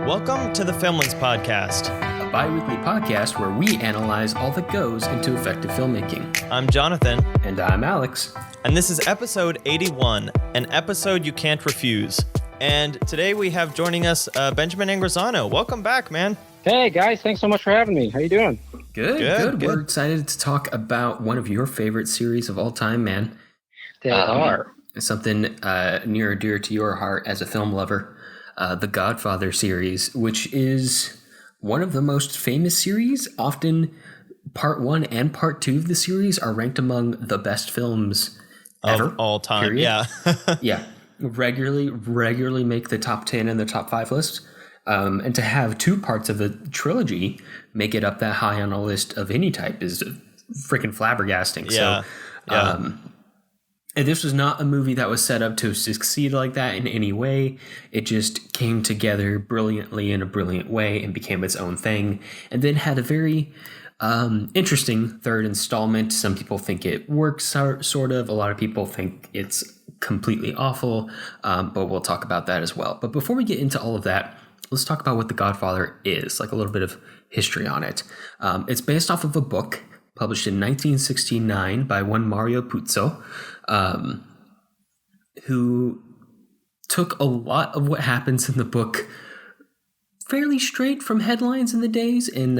Welcome to the Filmlings Podcast, a bi-weekly podcast where we analyze all that goes into effective filmmaking. I'm Jonathan. And I'm Alex. And this is episode 81, an episode you can't refuse. And today we have joining us Benjamin Angrisano. Welcome back, man. Hey, guys. Thanks so much for having me. How you doing? Good. We're excited to talk about one of your favorite series of all time, man. They are. Something near and dear to your heart as a film lover. The Godfather series, which is one of the most famous series. Often part 1 and part 2 of the series are ranked among the best films ever. Of all time, period. yeah. Yeah. Regularly make the top 10 and the top 5 lists. And to have 2 parts of a trilogy make it up that high on a list of any type is freaking flabbergasting. Yeah. And this was not a movie that was set up to succeed like that in any way. It just came together brilliantly in a brilliant way and became its own thing. And then had a very interesting third installment. Some people think it works sort of. A lot of people think it's completely awful. But we'll talk about that as well. But before we get into all of that, let's talk about what The Godfather is, like a little bit of history on it. It's based off of a book published in 1969 by one Mario Puzo, who took a lot of what happens in the book fairly straight from headlines in the days, and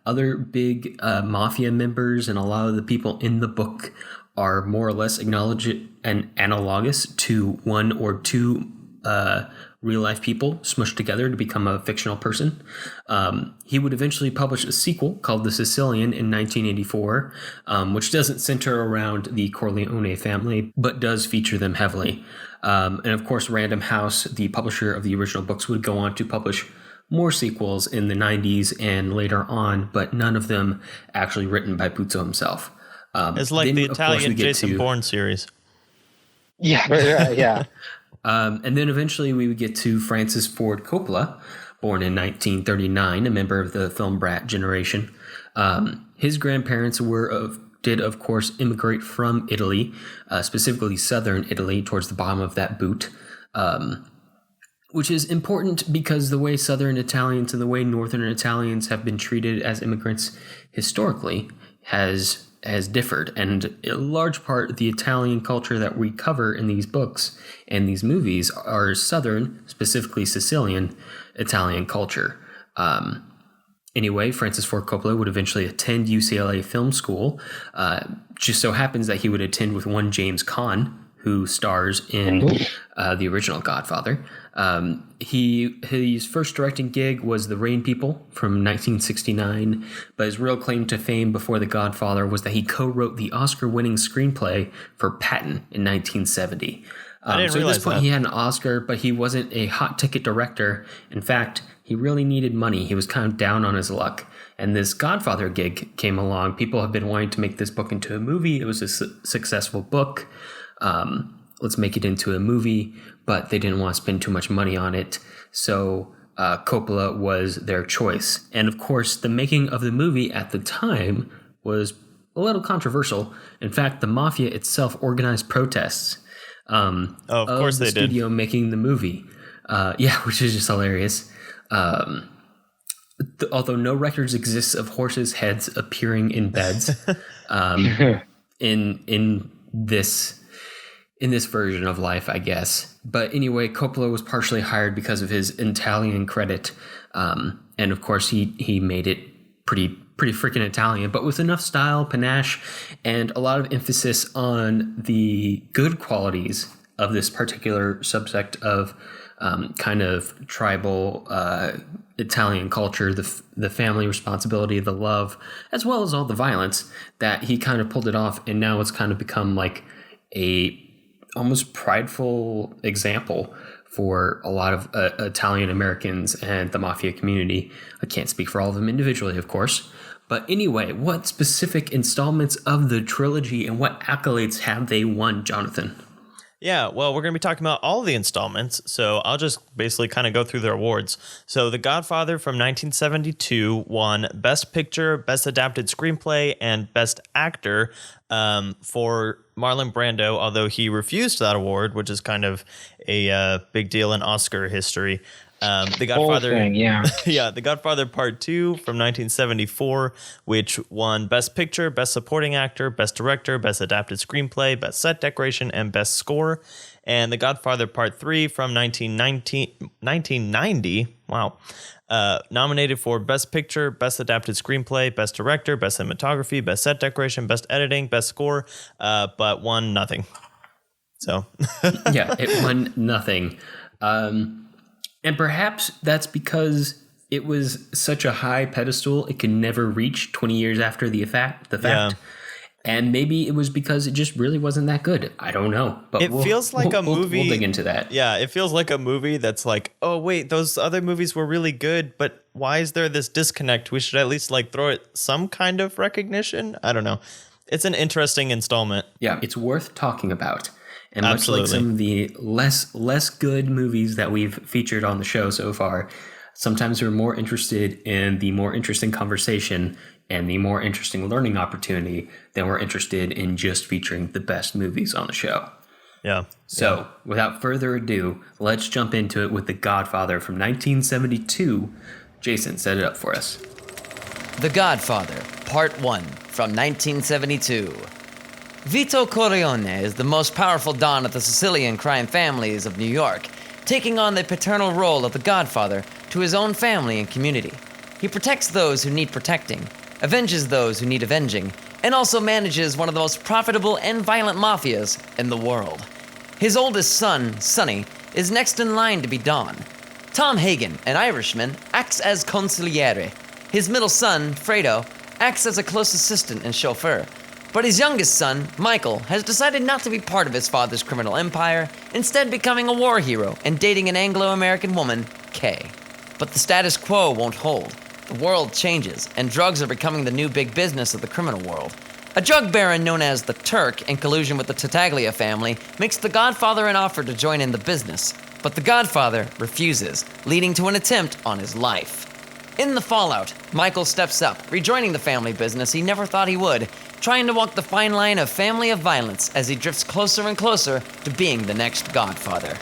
other big mafia members and a lot of the people in the book are more or less acknowledged and analogous to one or two real life people smushed together to become a fictional person. He would eventually publish a sequel called The Sicilian in 1984, which doesn't center around the Corleone family, but does feature them heavily. And of course, Random House, the publisher of the original books, would go on to publish more sequels in the 90s and later on, but none of them actually written by Puzo himself. It's like the Italian Jason Bourne series. Yeah. And then eventually we would get to Francis Ford Coppola, born in 1939, a member of the film brat generation. His grandparents did of course immigrate from Italy, specifically southern Italy, towards the bottom of that boot, which is important because the way southern Italians and the way northern Italians have been treated as immigrants historically has differed, and in large part the Italian culture that we cover in these books and these movies are southern, specifically Sicilian Italian culture. Anyway, Francis Ford Coppola would eventually attend UCLA Film School. Just so happens that he would attend with one James Caan, who stars in the original Godfather. His first directing gig was The Rain People from 1969, but his real claim to fame before The Godfather was that he co-wrote the Oscar-winning screenplay for Patton in 1970. I didn't so at realize this point that. he had an Oscar, but he wasn't a hot ticket director. In fact, he really needed money. He was kind of down on his luck. And this Godfather gig came along. People have been wanting to make this book into a movie. It was a successful book. Let's make it into a movie, but they didn't want to spend too much money on it. So Coppola was their choice. And of course, the making of the movie at the time was a little controversial. In fact, the mafia itself organized protests Of course the they did. studio making the movie. Which is just hilarious. Although no records exist of horses' heads appearing in beds in this version of life, I guess. But anyway, Coppola was partially hired because of his Italian credit. And of course, he made it pretty freaking Italian, but with enough style, panache, and a lot of emphasis on the good qualities of this particular subject of kind of tribal Italian culture, the family responsibility, the love, as well as all the violence, that he kind of pulled it off. And now it's kind of become like a almost prideful example for a lot of Italian Americans and the mafia community. I can't speak for all of them individually, of course. But anyway, what specific installments of the trilogy and what accolades have they won, Jonathan? Yeah, well, we're going to be talking about all the installments, so I'll just basically kind of go through their awards. So The Godfather from 1972 won Best Picture, Best Adapted Screenplay, and Best Actor for Marlon Brando, although he refused that award, which is kind of a big deal in Oscar history. The Whole Godfather, thing, yeah. yeah, The Godfather Part 2 from 1974, which won Best Picture, Best Supporting Actor, Best Director, Best Adapted Screenplay, Best Set Decoration, and Best Score. And The Godfather Part 3 from 1990, wow, nominated for Best Picture, Best Adapted Screenplay, Best Director, Best Cinematography, Best Set Decoration, Best Editing, Best Score, but won nothing. So, Yeah, it won nothing. And perhaps that's because it was such a high pedestal it could never reach 20 years after the fact. Yeah. And maybe it was because it just really wasn't that good. I don't know. But it feels like a movie. We'll dig into that. Yeah, it feels like a movie that's like, oh, wait, those other movies were really good, but why is there this disconnect? We should at least like throw it some kind of recognition. I don't know. It's an interesting installment. Yeah, it's worth talking about. And Absolutely. much like some of the less good movies that we've featured on the show so far, sometimes we're more interested in the more interesting conversation and the more interesting learning opportunity than we're interested in just featuring the best movies on the show. Yeah. So, without further ado, let's jump into it with The Godfather from 1972. Jason, set it up for us. The Godfather, Part 1, from 1972. Vito Corleone is the most powerful don of the Sicilian crime families of New York, taking on the paternal role of the Godfather to his own family and community. He protects those who need protecting, avenges those who need avenging, and also manages one of the most profitable and violent mafias in the world. His oldest son, Sonny, is next in line to be Don. Tom Hagen, an Irishman, acts as consigliere. His middle son, Fredo, acts as a close assistant and chauffeur. But his youngest son, Michael, has decided not to be part of his father's criminal empire, instead becoming a war hero and dating an Anglo-American woman, Kay. But the status quo won't hold. The world changes, and drugs are becoming the new big business of the criminal world. A drug baron known as the Turk, in collusion with the Tattaglia family, makes the Godfather an offer to join in the business. But the Godfather refuses, leading to an attempt on his life. In the fallout, Michael steps up, rejoining the family business he never thought he would, trying to walk the fine line of family of violence as he drifts closer and closer to being the next Godfather.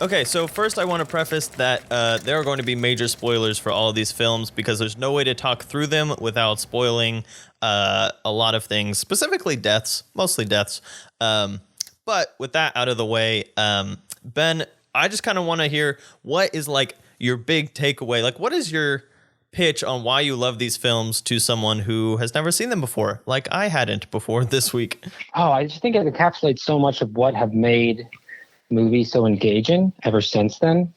Okay, so first I want to preface that there are going to be major spoilers for all of these films because there's no way to talk through them without spoiling a lot of things, specifically deaths, mostly deaths. But with that out of the way, Ben, I just kind of want to hear what is like your big takeaway. Like, what is your pitch on why you love these films to someone who has never seen them before, like I hadn't before this week? Oh, I just think it encapsulates so much of what have made movies so engaging ever since then.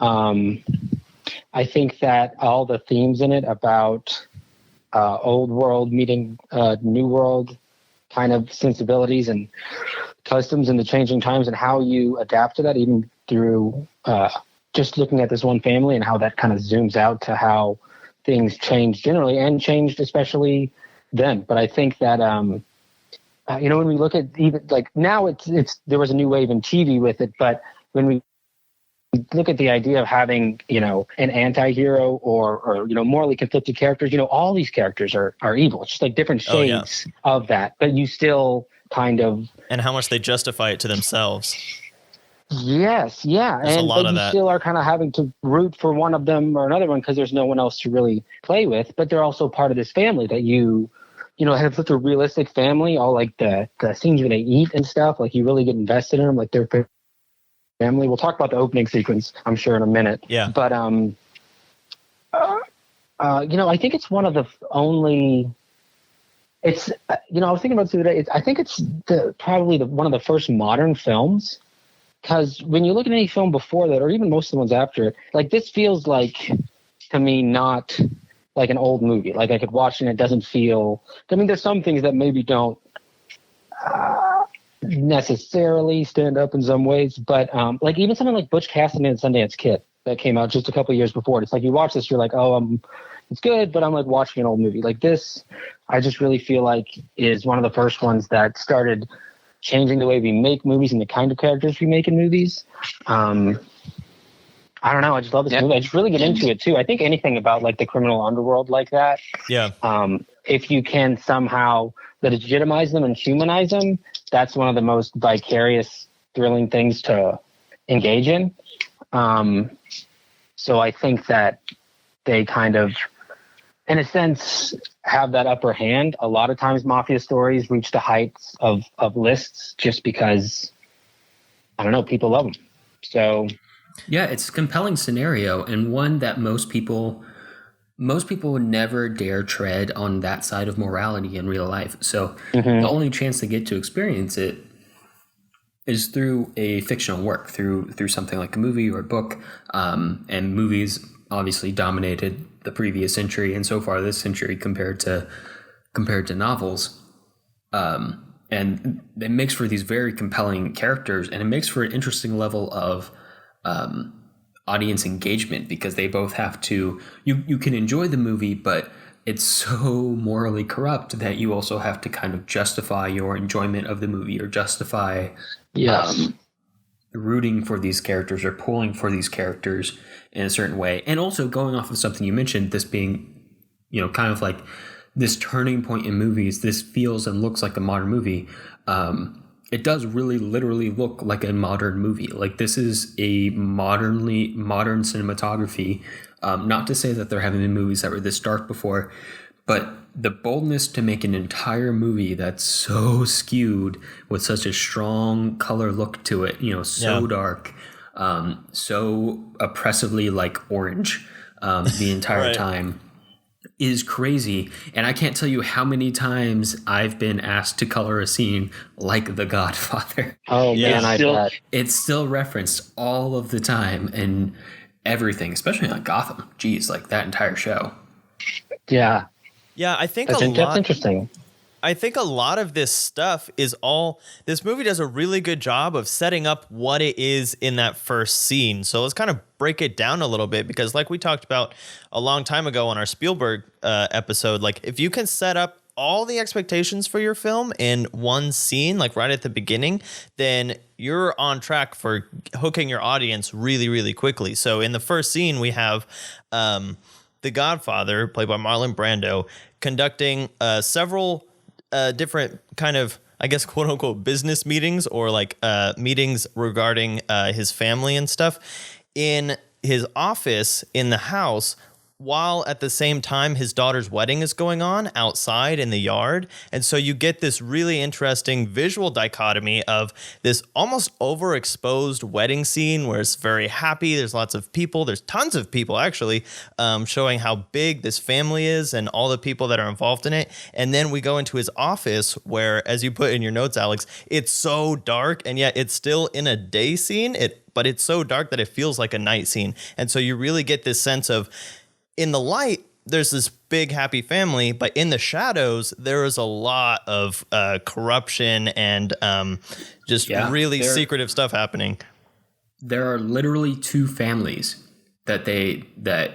I think that all the themes in it about old world meeting new world kind of sensibilities and customs in the changing times and how you adapt to that, even through just looking at this one family and how that kind of zooms out to how things change generally and changed especially then. But I think that when we look at even like now, it's there was a new wave in TV with it, but when we look at the idea of having an anti-hero or morally conflicted characters, all these characters are evil. It's just like different shades of that, but you still kind of, and how much they justify it to themselves. Yes, yeah. There's a lot of you that. Still are kind of having to root for one of them or another one because there's no one else to really play with, but they're also part of this family that you have such a realistic family, all like the scenes where they eat and stuff, like you really get invested in them, like their family. We'll talk about the opening sequence, I'm sure, in a minute. Yeah. But, I think it's one of the only, it's, I was thinking about it today. I think it's probably one of the first modern films. Because when you look at any film before that, or even most of the ones after it, like this feels like, to me, not like an old movie. Like I could watch it and it doesn't feel, there's some things that maybe don't necessarily stand up in some ways, but like even something like Butch Cassidy and Sundance Kid that came out just a couple of years before. It's like you watch this, you're like, it's good, but I'm like watching an old movie. Like this, I just really feel like is one of the first ones that started changing the way we make movies and the kind of characters we make in movies. I don't know. I just love this movie. I just really get into it too. I think anything about like the criminal underworld like that. Yeah. If you can somehow legitimize them and humanize them, that's one of the most vicarious, thrilling things to engage in. So I think that they kind of, in a sense, have that upper hand. A lot of times mafia stories reach the heights of lists just because, I don't know, people love them. So yeah, it's a compelling scenario, and one that most people would never dare tread on that side of morality in real life. So the only chance they get to experience it is through a fictional work, through something like a movie or a book. And movies obviously dominated the previous century and so far this century compared to novels. And it makes for these very compelling characters, and it makes for an interesting level of audience engagement, because they both have to, you can enjoy the movie, but it's so morally corrupt that you also have to kind of justify your enjoyment of the movie, or justify rooting for these characters or pulling for these characters in a certain way. And also, going off of something you mentioned, this being, kind of like this turning point in movies, this feels and looks like a modern movie. It does really literally look like a modern movie. Like, this is a modern cinematography. Not to say that there haven't been movies that were this dark before, but the boldness to make an entire movie that's so skewed with such a strong color look to it, dark, so oppressively like orange the entire time, is crazy. And I can't tell you how many times I've been asked to color a scene like The Godfather. Oh man, I bet. It's still referenced all of the time and everything, especially on Gotham. Geez, like that entire show. Yeah. Yeah, I think That's interesting. I think a lot of this stuff is this movie does a really good job of setting up what it is in that first scene. So let's kind of break it down a little bit, because like we talked about a long time ago on our Spielberg episode, like if you can set up all the expectations for your film in one scene, like right at the beginning, then you're on track for hooking your audience really, really quickly. So in the first scene, we have the Godfather, played by Marlon Brando, conducting several different kind of, I guess, quote unquote, business meetings, or like meetings regarding his family and stuff in his office in the house, while at the same time his daughter's wedding is going on outside in the yard. And so you get this really interesting visual dichotomy of this almost overexposed wedding scene where it's very happy. There's lots of people. There's tons of people, actually, showing how big this family is and all the people that are involved in it. And then we go into his office where, as you put in your notes, Alex, it's so dark, and yet it's still in a day scene, but it's so dark that it feels like a night scene. And so you really get this sense of, in the light, there's this big happy family, but in the shadows, there is a lot of corruption and really secretive stuff happening. There are literally two families that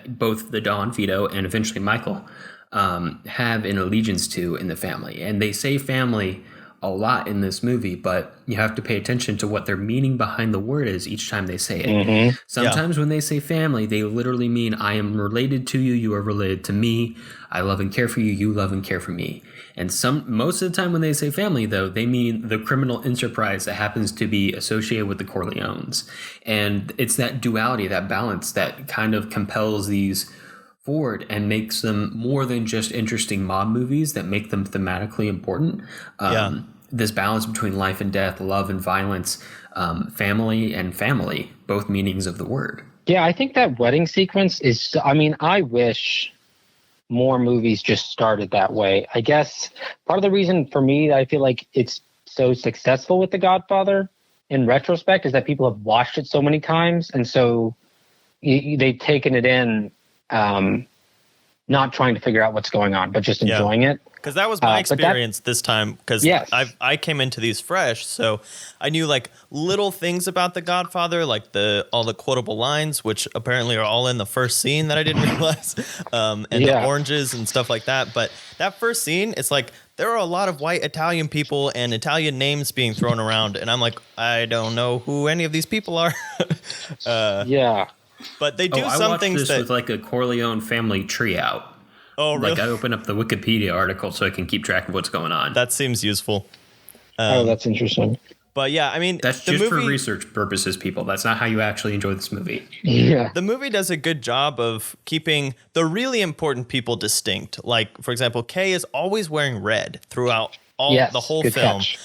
both the Don, Vito, and eventually Michael have an allegiance to in the family. And they say family a lot in this movie, but you have to pay attention to what their meaning behind the word is each time they say it. Sometimes when they say family, they literally mean, I am related to you, you are related to me, I love and care for you, you love and care for me. And most of the time when they say family, though, they mean the criminal enterprise that happens to be associated with the Corleones. And it's that duality, that balance, that kind of compels these forward and makes them more than just interesting mob movies, that make them thematically important. This balance between life and death, love and violence, family and family, both meanings of the word. Yeah, I think that wedding sequence is, I wish more movies just started that way. I guess part of the reason for me that I feel like it's so successful with The Godfather in retrospect is that people have watched it so many times. And so they've taken it in, not trying to figure out what's going on, but just enjoying it. Because that was my experience this time. Because I came into these fresh, so I knew like little things about The Godfather, like all the quotable lines, which apparently are all in the first scene that I didn't realize, and the oranges and stuff like that. But that first scene, it's like there are a lot of white Italian people and Italian names being thrown around, and I'm like, I don't know who any of these people are. But they do some things this with like a Corleone family tree out. Oh, really? Like I open up the Wikipedia article so I can keep track of what's going on. That seems useful. That's interesting. But yeah, I mean, That's the just movie, for research purposes, people. That's not how you actually enjoy this movie. Yeah. the movie does a good job of keeping the really important people distinct. Like, for example, Kay is always wearing red throughout Yes. the whole Good film. catch.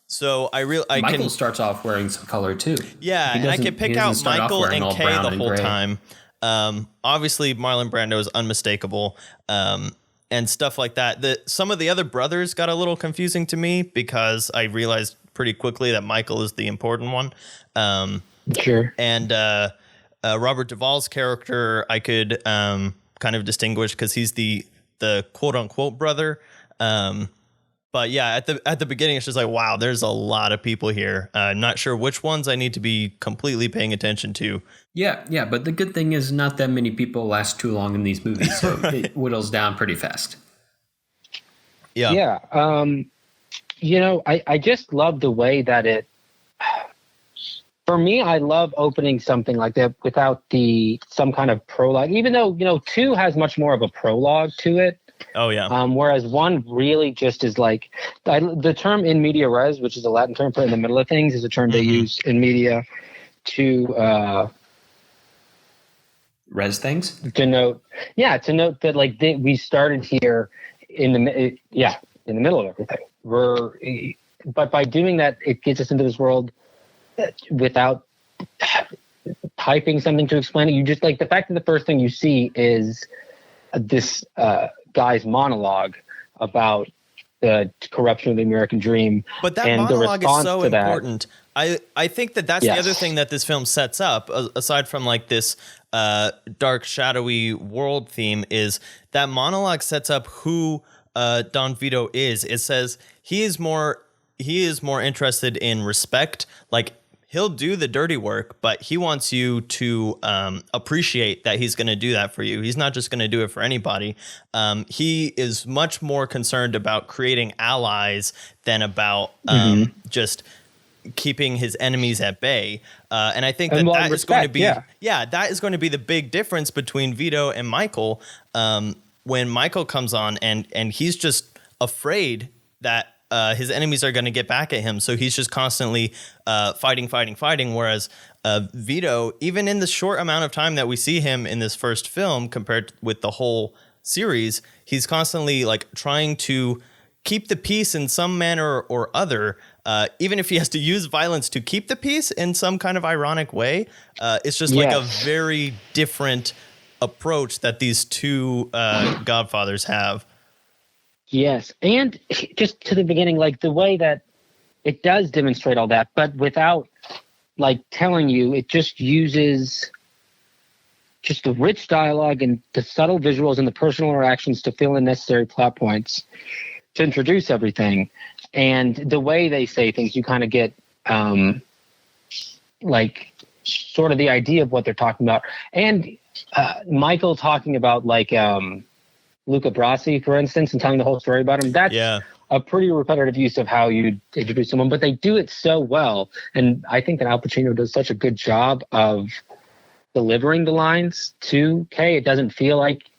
So Michael can starts off wearing some color too. yeah, He and I can doesn't- pick he doesn't out start off Michael wearing and all Kay brown the and whole gray. time. Obviously, Marlon Brando is unmistakable, and stuff like that. Some of the other brothers got a little confusing to me because I realized pretty quickly that Michael is the important one. Sure. And Robert Duvall's character, I could kind of distinguish because he's the quote unquote brother. But yeah, at the beginning, it's just like, wow, there's a lot of people here. I'm not sure which ones I need to be completely paying attention to. Yeah, but the good thing is not that many people last too long in these movies, so it whittles down pretty fast. Yeah. Yeah. I just love the way that it, for me, I love opening something like that without some kind of prologue, even though, 2 has much more of a prologue to it. Oh, yeah. Whereas 1 really just is like the term in media res, which is a Latin term for in the middle of things, is a term they use in media to Res things? denote that like we started here in the middle of everything. But by doing that, it gets us into this world without typing something to explain it. You just like the fact that the first thing you see is this guy's monologue about the corruption of the American dream. But that and monologue the is response so to that, important. I think that's Yes. the other thing that this film sets up, aside from like this dark, shadowy world theme, is that monologue sets up who Don Vito is. It says he is more interested in respect. Like, he'll do the dirty work, but he wants you to appreciate that he's going to do that for you. He's not just going to do it for anybody. He is much more concerned about creating allies than about just keeping his enemies at bay. And I think that is going to be, that is going to be the big difference between Vito and Michael. When Michael comes on and he's just afraid that his enemies are going to get back at him. So he's just constantly fighting. Whereas Vito, even in the short amount of time that we see him in this first film compared with the whole series, he's constantly like trying to keep the peace in some manner or other, even if he has to use violence to keep the peace in some kind of ironic way. It's just like a very different approach that these two Godfathers have. Yes. And just to the beginning, like the way that it does demonstrate all that, but without like telling you, it just uses just the rich dialogue and the subtle visuals and the personal interactions to fill in necessary plot points to introduce everything. And the way they say things, you kind of get like sort of the idea of what they're talking about. And Michael talking about like Luca Brasi, for instance, and telling the whole story about him. That's a pretty repetitive use of how you introduce someone, but they do it so well. And I think that Al Pacino does such a good job of delivering the lines to Kay. It doesn't feel like,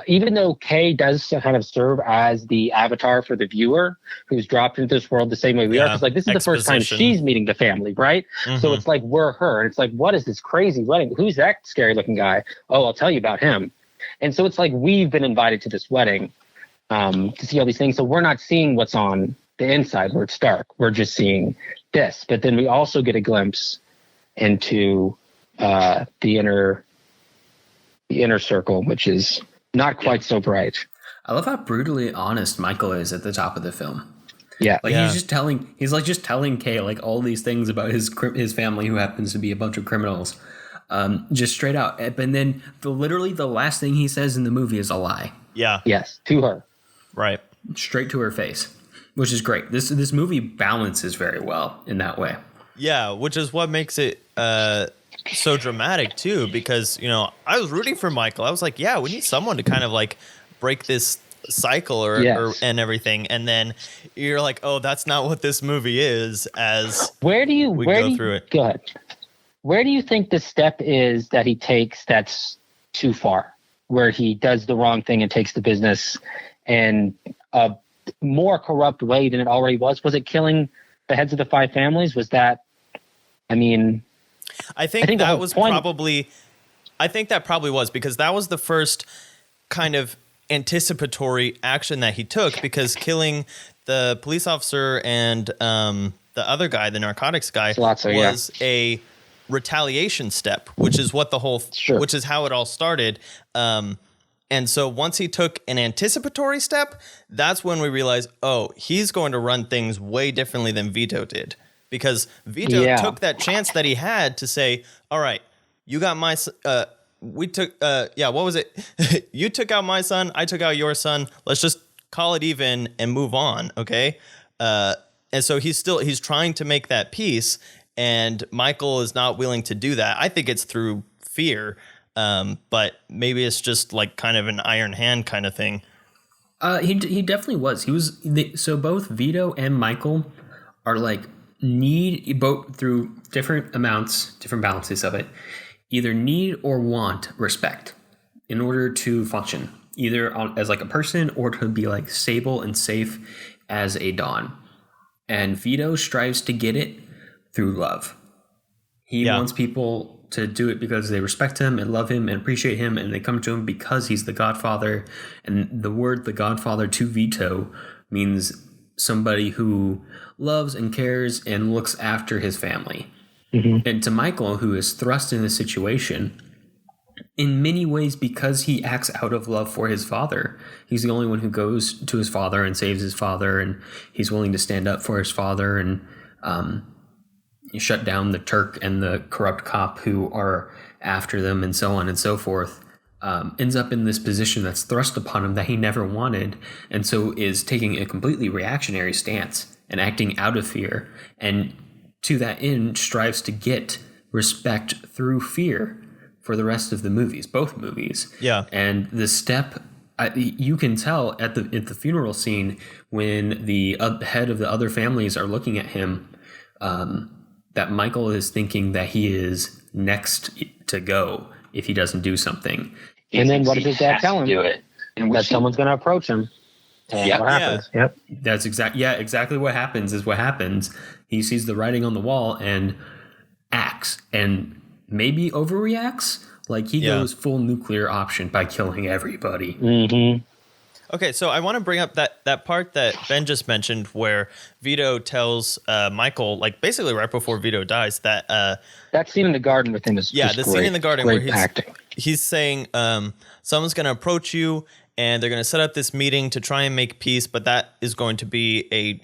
even though Kay does kind of serve as the avatar for the viewer who's dropped into this world the same way we are, because like this is the first time she's meeting the family, right? So it's like we're her, and it's like, what is this crazy wedding? Who's that scary looking guy? Oh, I'll tell you about him. And so it's like we've been invited to this wedding to see all these things. So we're not seeing what's on the inside where it's dark. We're just seeing this. But then we also get a glimpse into the inner circle, which is not quite so bright. I love how brutally honest Michael is at the top of the film. Yeah. Like he's just telling Kay like all these things about his family, who happens to be a bunch of criminals. Just straight out. And then literally the last thing he says in the movie is a lie. Yeah. Yes, to her. Right. Straight to her face, which is great. This movie balances very well in that way. Yeah, which is what makes it so dramatic too, because, I was rooting for Michael. I was like, yeah, we need someone to kind of like break this cycle and everything. And then you're like, oh, that's not what this movie is as we go through it. Go ahead. Where do you think the step is that he takes that's too far, where he does the wrong thing and takes the business in a more corrupt way than it already was? Was it killing the heads of the 5 families? Was that? I mean, I think the that whole was point- probably. I think that probably was because that was the first kind of anticipatory action that he took, because killing the police officer and the other guy, the narcotics guy, Salazzo, yeah. was a retaliation step, which is what the whole, Sure. which is how it all started. And so once he took an anticipatory step, that's when we realized, oh, he's going to run things way differently than Vito did, because Vito Yeah. took that chance that he had to say, all right, you got my, we took, what was it? You took out my son. I took out your son. Let's just call it even and move on. Okay. And so he's trying to make that peace, and Michael is not willing to do that. I think it's through fear. But maybe it's just like kind of an iron hand kind of thing. He definitely was. So both Vito and Michael are like both through different amounts, different balances of it, either need or want respect in order to function, either as like a person or to be like stable and safe as a Don. And Vito strives to get it through love. He wants people to do it because they respect him and love him and appreciate him, and they come to him because he's the Godfather. And the word the Godfather to Vito means somebody who loves and cares and looks after his family. Mm-hmm. And to Michael, who is thrust in this situation, in many ways because he acts out of love for his father. He's the only one who goes to his father and saves his father, and he's willing to stand up for his father and shut down the Turk and the corrupt cop who are after them, and so on and so forth. Ends up in this position that's thrust upon him that he never wanted, and so is taking a completely reactionary stance and acting out of fear, and to that end strives to get respect through fear for the rest of the movies, both movies. Yeah. And the step, you can tell at the funeral scene when the head of the other families are looking at him, that Michael is thinking that he is next to go if he doesn't do something. And then what does his dad tell him? Do it. And That someone's going to approach him. And Yep. what happens? Yep. That's exactly what happens is what happens. He sees the writing on the wall and acts, and maybe overreacts. Like he goes full nuclear option by killing everybody. Mm-hmm. Okay, so I want to bring up that part that Ben just mentioned where Vito tells Michael, like basically right before Vito dies, that That scene in the garden with him is the just scene great. in the garden Great where acting. he's saying someone's going to approach you and they're going to set up this meeting to try and make peace, but that is going to be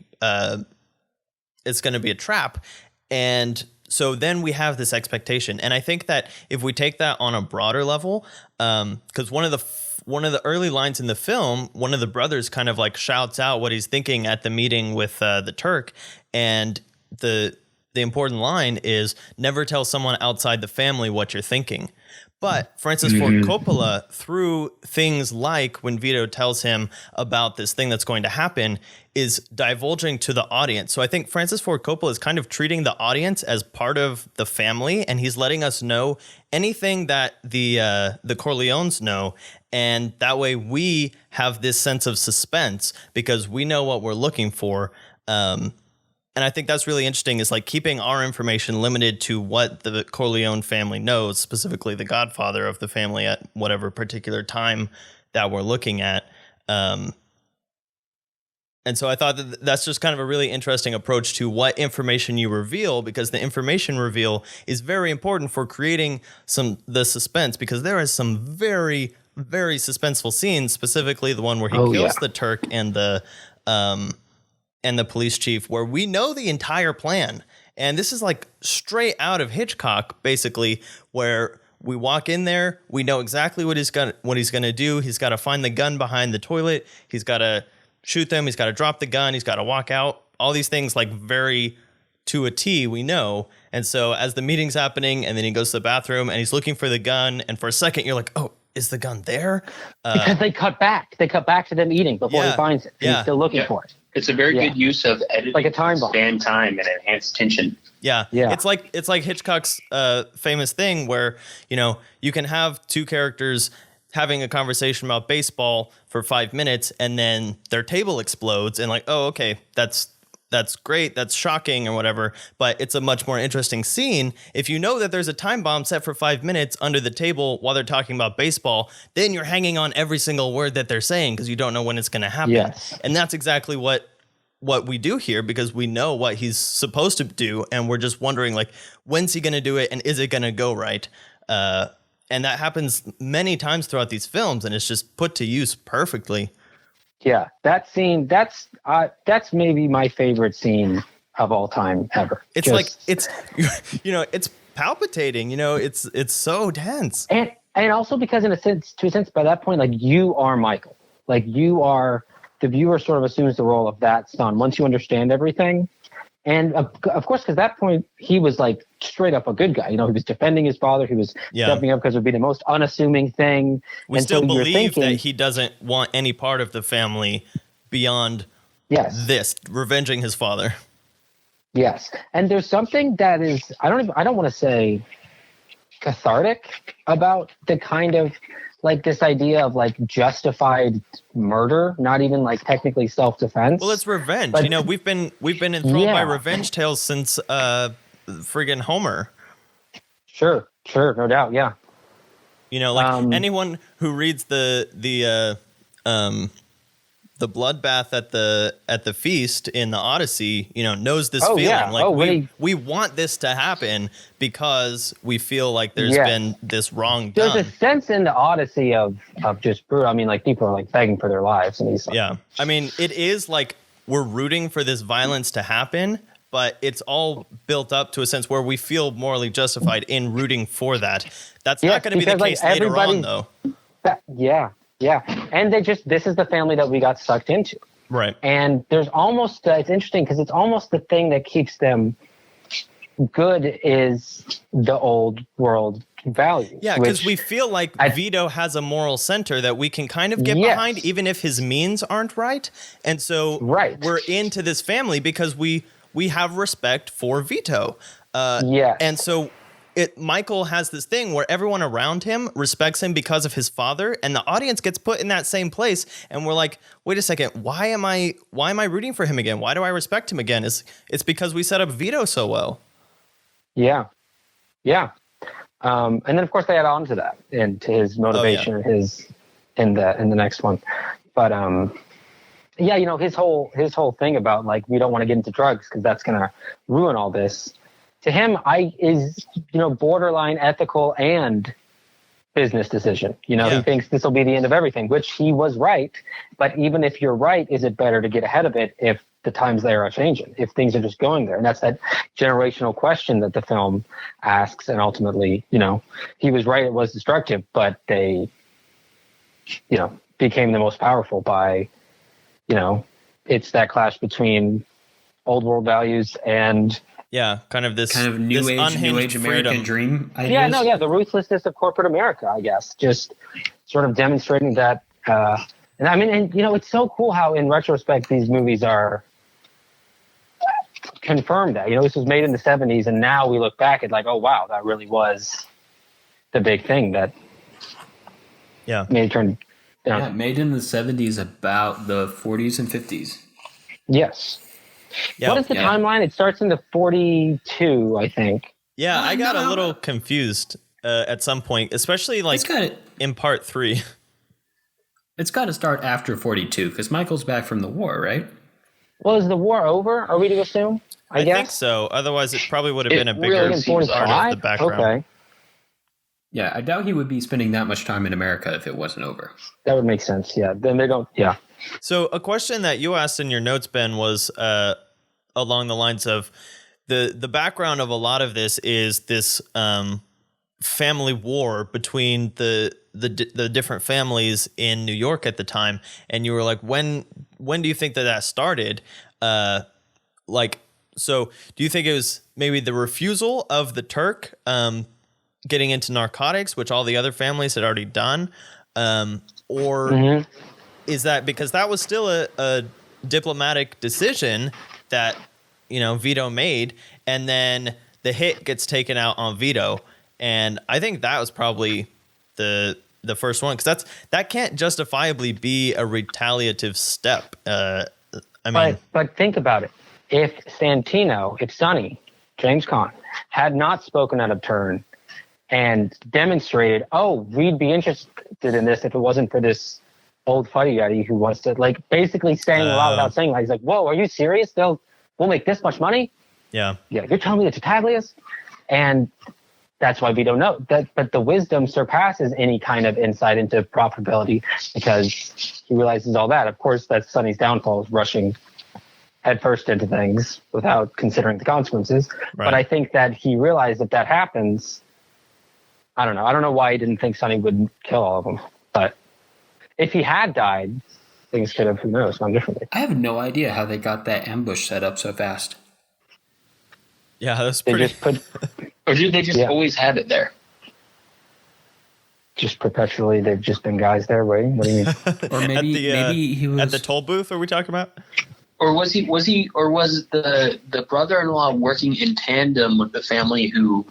it's going to be a trap. And so then we have this expectation. And I think that if we take that on a broader level, because one of the early lines in the film, one of the brothers kind of like shouts out what he's thinking at the meeting with the Turk. And the important line is never tell someone outside the family what you're thinking. But Francis Ford Coppola, through things like when Vito tells him about this thing that's going to happen, is divulging to the audience. So I think Francis Ford Coppola is kind of treating the audience as part of the family, and he's letting us know anything that the Corleones know, and that way we have this sense of suspense because we know what we're looking for. And I think that's really interesting, is like keeping our information limited to what the Corleone family knows, specifically the godfather of the family at whatever particular time that we're looking at. And so I thought that that's just kind of a really interesting approach to what information you reveal, because the information reveal is very important for creating the suspense, because there is some very, very suspenseful scenes, specifically the one where he kills the Turk and the police chief, where we know the entire plan. And this is like straight out of Hitchcock, basically, where we walk in there, we know exactly what he's gonna do. He's got to find the gun behind the toilet. He's got to shoot them. He's got to drop the gun. He's got to walk out. All these things, like very to a T, we know. And so as the meeting's happening, and then he goes to the bathroom and he's looking for the gun, and for a second you're like, oh, is the gun there? Because they cut back. They cut back to them eating before he finds it. He's still looking for it. It's a very good use of editing, like a time bomb, span time, and enhanced tension. Yeah. It's like Hitchcock's famous thing where, you can have two characters having a conversation about baseball for 5 minutes, and then their table explodes, and like, oh, okay, that's that's great, that's shocking or whatever, but it's a much more interesting scene if you know that there's a time bomb set for 5 minutes under the table while they're talking about baseball. Then you're hanging on every single word that they're saying because you don't know when it's going to happen. Yes. And that's exactly what we do here, because we know what he's supposed to do, and we're just wondering, like, when's he going to do it, and is it going to go right? And that happens many times throughout these films, and it's just put to use perfectly. Yeah, that scene, that's maybe my favorite scene of all time ever. It's it's palpitating, it's so tense. And also because to a sense, by that point, like, you are Michael. Like, the viewer sort of assumes the role of that son once you understand everything. And of course, because at that point, he was like straight up a good guy. He was defending his father. He was stepping up because it would be the most unassuming thing. We and still so believe that he doesn't want any part of the family beyond this, revenging his father. Yes. And there's something that is, I don't want to say cathartic about the kind of, like, this idea of, like, justified murder, not even, like, technically self-defense. Well, it's revenge. But, we've been enthralled by revenge tales since friggin' Homer. Sure, no doubt, yeah. Anyone who reads the bloodbath at the feast in the Odyssey, knows this feeling. Yeah. Like, we want this to happen because we feel like there's been this wrong done. There's a sense in the Odyssey of just brutal. I mean, like, people are, like, begging for their lives, and he's like, yeah. I mean, it is like we're rooting for this violence to happen, but it's all built up to a sense where we feel morally justified in rooting for that. That's not going to be the case later on, though. Yeah. And this is the family that we got sucked into. Right. And there's almost, it's interesting because it's almost the thing that keeps them good is the old world values. Yeah, because we feel like Vito has a moral center that we can kind of get behind, even if his means aren't right. And so we're into this family because we have respect for Vito. And so Michael has this thing where everyone around him respects him because of his father, and the audience gets put in that same place, and we're like, wait a second, why am I rooting for him again? Why do I respect him again? It's because we set up Vito so well. Yeah. And then of course they add on to that and to his motivation and his in the next one. But his whole thing about, like, we don't want to get into drugs because that's gonna ruin all this. To him, is borderline ethical and business decision. He thinks this will be the end of everything, which he was right. But even if you're right, is it better to get ahead of it if the times there are changing, if things are just going there? And that's that generational question that the film asks. And ultimately, he was right, it was destructive, but they, became the most powerful by, it's that clash between old world values and kind of new age American dream ideas. The ruthlessness of corporate America, I guess, just sort of demonstrating that. And I mean, it's so cool how in retrospect these movies are confirmed that, this was made in the 70s, and now we look back at, like, oh wow, that really was the big thing that made it turn down. Yeah, made in the 70s, about the 40s and 50s. Yes. Yeah. What is the timeline? It starts in the 42, I think. Yeah, I got a little confused at some point, especially in part 3. It's got to start after 42 because Michael's back from the war, right? Well, is the war over? Are we to assume? I guess think so. Otherwise, it probably would have been a bigger part of the background. Okay. Yeah, I doubt he would be spending that much time in America if it wasn't over. That would make sense. Yeah. Then they don't. Yeah. So a question that you asked in your notes, Ben, was along the lines of the background of a lot of this is this family war between the different families in New York at the time, and you were like, when do you think that started? So do you think it was maybe the refusal of the Turk getting into narcotics, which all the other families had already done, or is that because that was still a diplomatic decision that Vito made, and then the hit gets taken out on Vito, and I think that was probably the first one, because that can't justifiably be a retaliative step. But think about it. if Sonny, James Caan, had not spoken out of turn and demonstrated, oh, we'd be interested in this if it wasn't for this old fuddy-duddy who wants to, like, basically saying a lot without saying, like, he's like, whoa, are you serious? We'll make this much money? Yeah. Yeah, you're telling me the Tartaglias? And that's why we don't know. But the wisdom surpasses any kind of insight into profitability because he realizes all that. Of course, that's Sonny's downfall, is rushing headfirst into things without considering the consequences. Right. But I think that he realized if that happens, I don't know. I don't know why he didn't think Sonny would kill all of them. But if he had died, things could have, who knows, gone differently. I have no idea how they got that ambush set up so fast. Yeah, that's They pretty. just put Or do they just always have it there? just perpetually, they've just been guys there waiting. What do you mean? Or maybe maybe he was at the toll booth. Are we talking about? Or was the brother-in-law working in tandem with the family who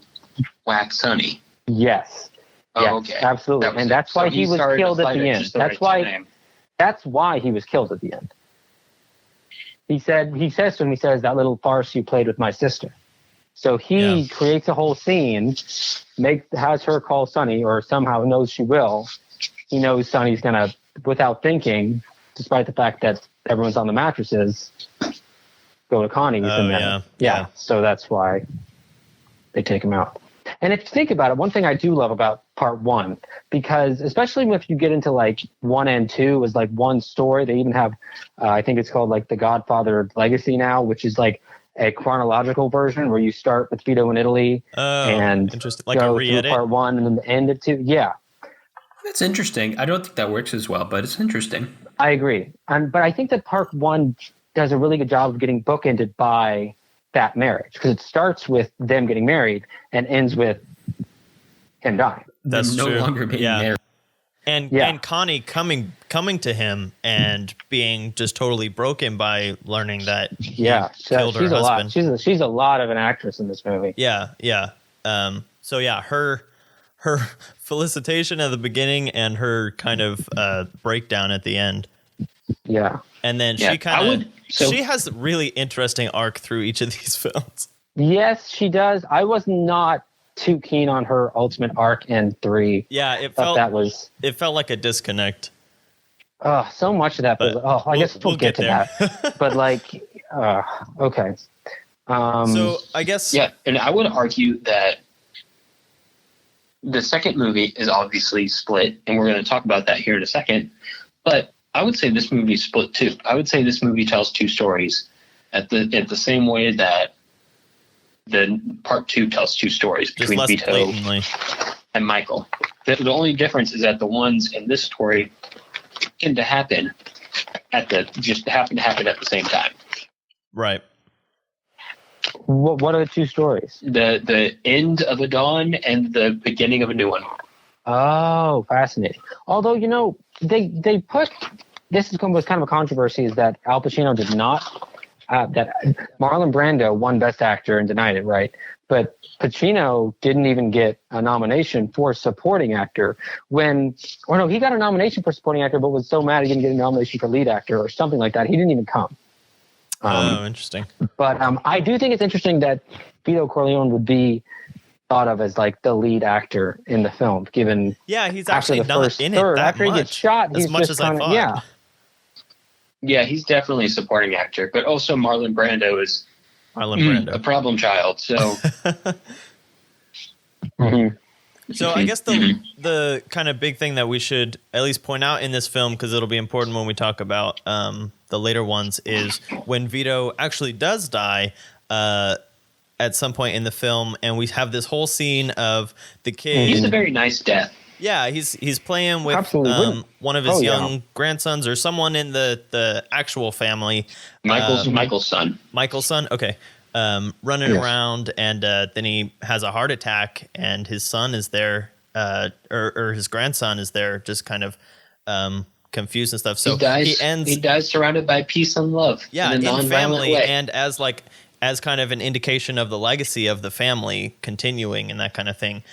whacked Sonny? Yes. Oh, Yes, okay. absolutely. That was And it. that's why So he was started killed the at fight the end. just the That's right why time. that's why he was killed at the end. He says to him, he says, that little farce you played with my sister. So he creates a whole scene, has her call Sonny, or somehow knows she will. He knows Sonny's gonna, without thinking, despite the fact that everyone's on the mattresses, go to Connie's Oh, and then yeah. So that's why they take him out. And if you think about it, one thing I do love about part one, because especially if you get into like 1 and 2 is like one story. They even have, I think it's called like the Godfather Legacy now, which is like a chronological version where you start with Vito in Italy and interesting. Like a go through re-edit? part 1 and then the end of 2. Yeah, That's interesting. I don't think that works as well, but it's interesting. I agree. But I think that part 1 does a really good job of getting bookended by that marriage, because it starts with them getting married and ends with him dying. That's no true. longer being Yeah. married. And Connie coming to him and being just totally broken by learning that he killed her she's a husband. lot. She's a lot of an actress in this movie. Yeah. So yeah, her felicitation at the beginning and her kind of breakdown at the end. Yeah. And then Yeah, she kind of so- she has a really interesting arc through each of these films. Yes, she does. I was not too keen on her ultimate arc in 3. Yeah, it Thought felt that was like a disconnect. so much of that. But I guess we'll get to there. that. But like, okay. So I guess Yeah, and I would argue that the second movie is obviously split, and we're going to talk about that here in a second. But I would say this movie is split too. I would say this movie tells two stories at the same way that the part 2 tells two stories just between less Vito blatantly. and Michael. The only difference is that the ones in this story tend to happen at the same time. Right. What are the two stories? The end of a dawn and the beginning of a new one. Oh, fascinating. Although, they put, was kind of a controversy, is that Al Pacino did not, that Marlon Brando won Best Actor and denied it, right? But Pacino didn't even get a nomination for supporting actor he got a nomination for supporting actor, but was so mad he didn't get a nomination for lead actor or something like that. He didn't even come. Interesting. But I do think it's interesting that Vito Corleone would be thought of as like the lead actor in the film, given He's after actually the not first in third, it that after much. he gets shot, as he's much just as I kinda, thought. Yeah, he's definitely a supporting actor, but also Marlon Brando is Marlon a Brando. problem child. So So I guess the kind of big thing that we should at least point out in this film, because it'll be important when we talk about the later ones, is when Vito actually does die at some point in the film, and we have this whole scene of the kid. he's a very nice death. Yeah, he's playing with Absolutely. one of his Oh, yeah. young grandsons or someone in the actual family. Michael's son. Michael's son. Okay. Running Yes. around, and then he has a heart attack, and his son is there, or his grandson is there, just kind of confused and stuff. So He dies surrounded by peace and love. yeah, in a in nonviolent family, way. and as kind of an indication of the legacy of the family continuing and that kind of thing,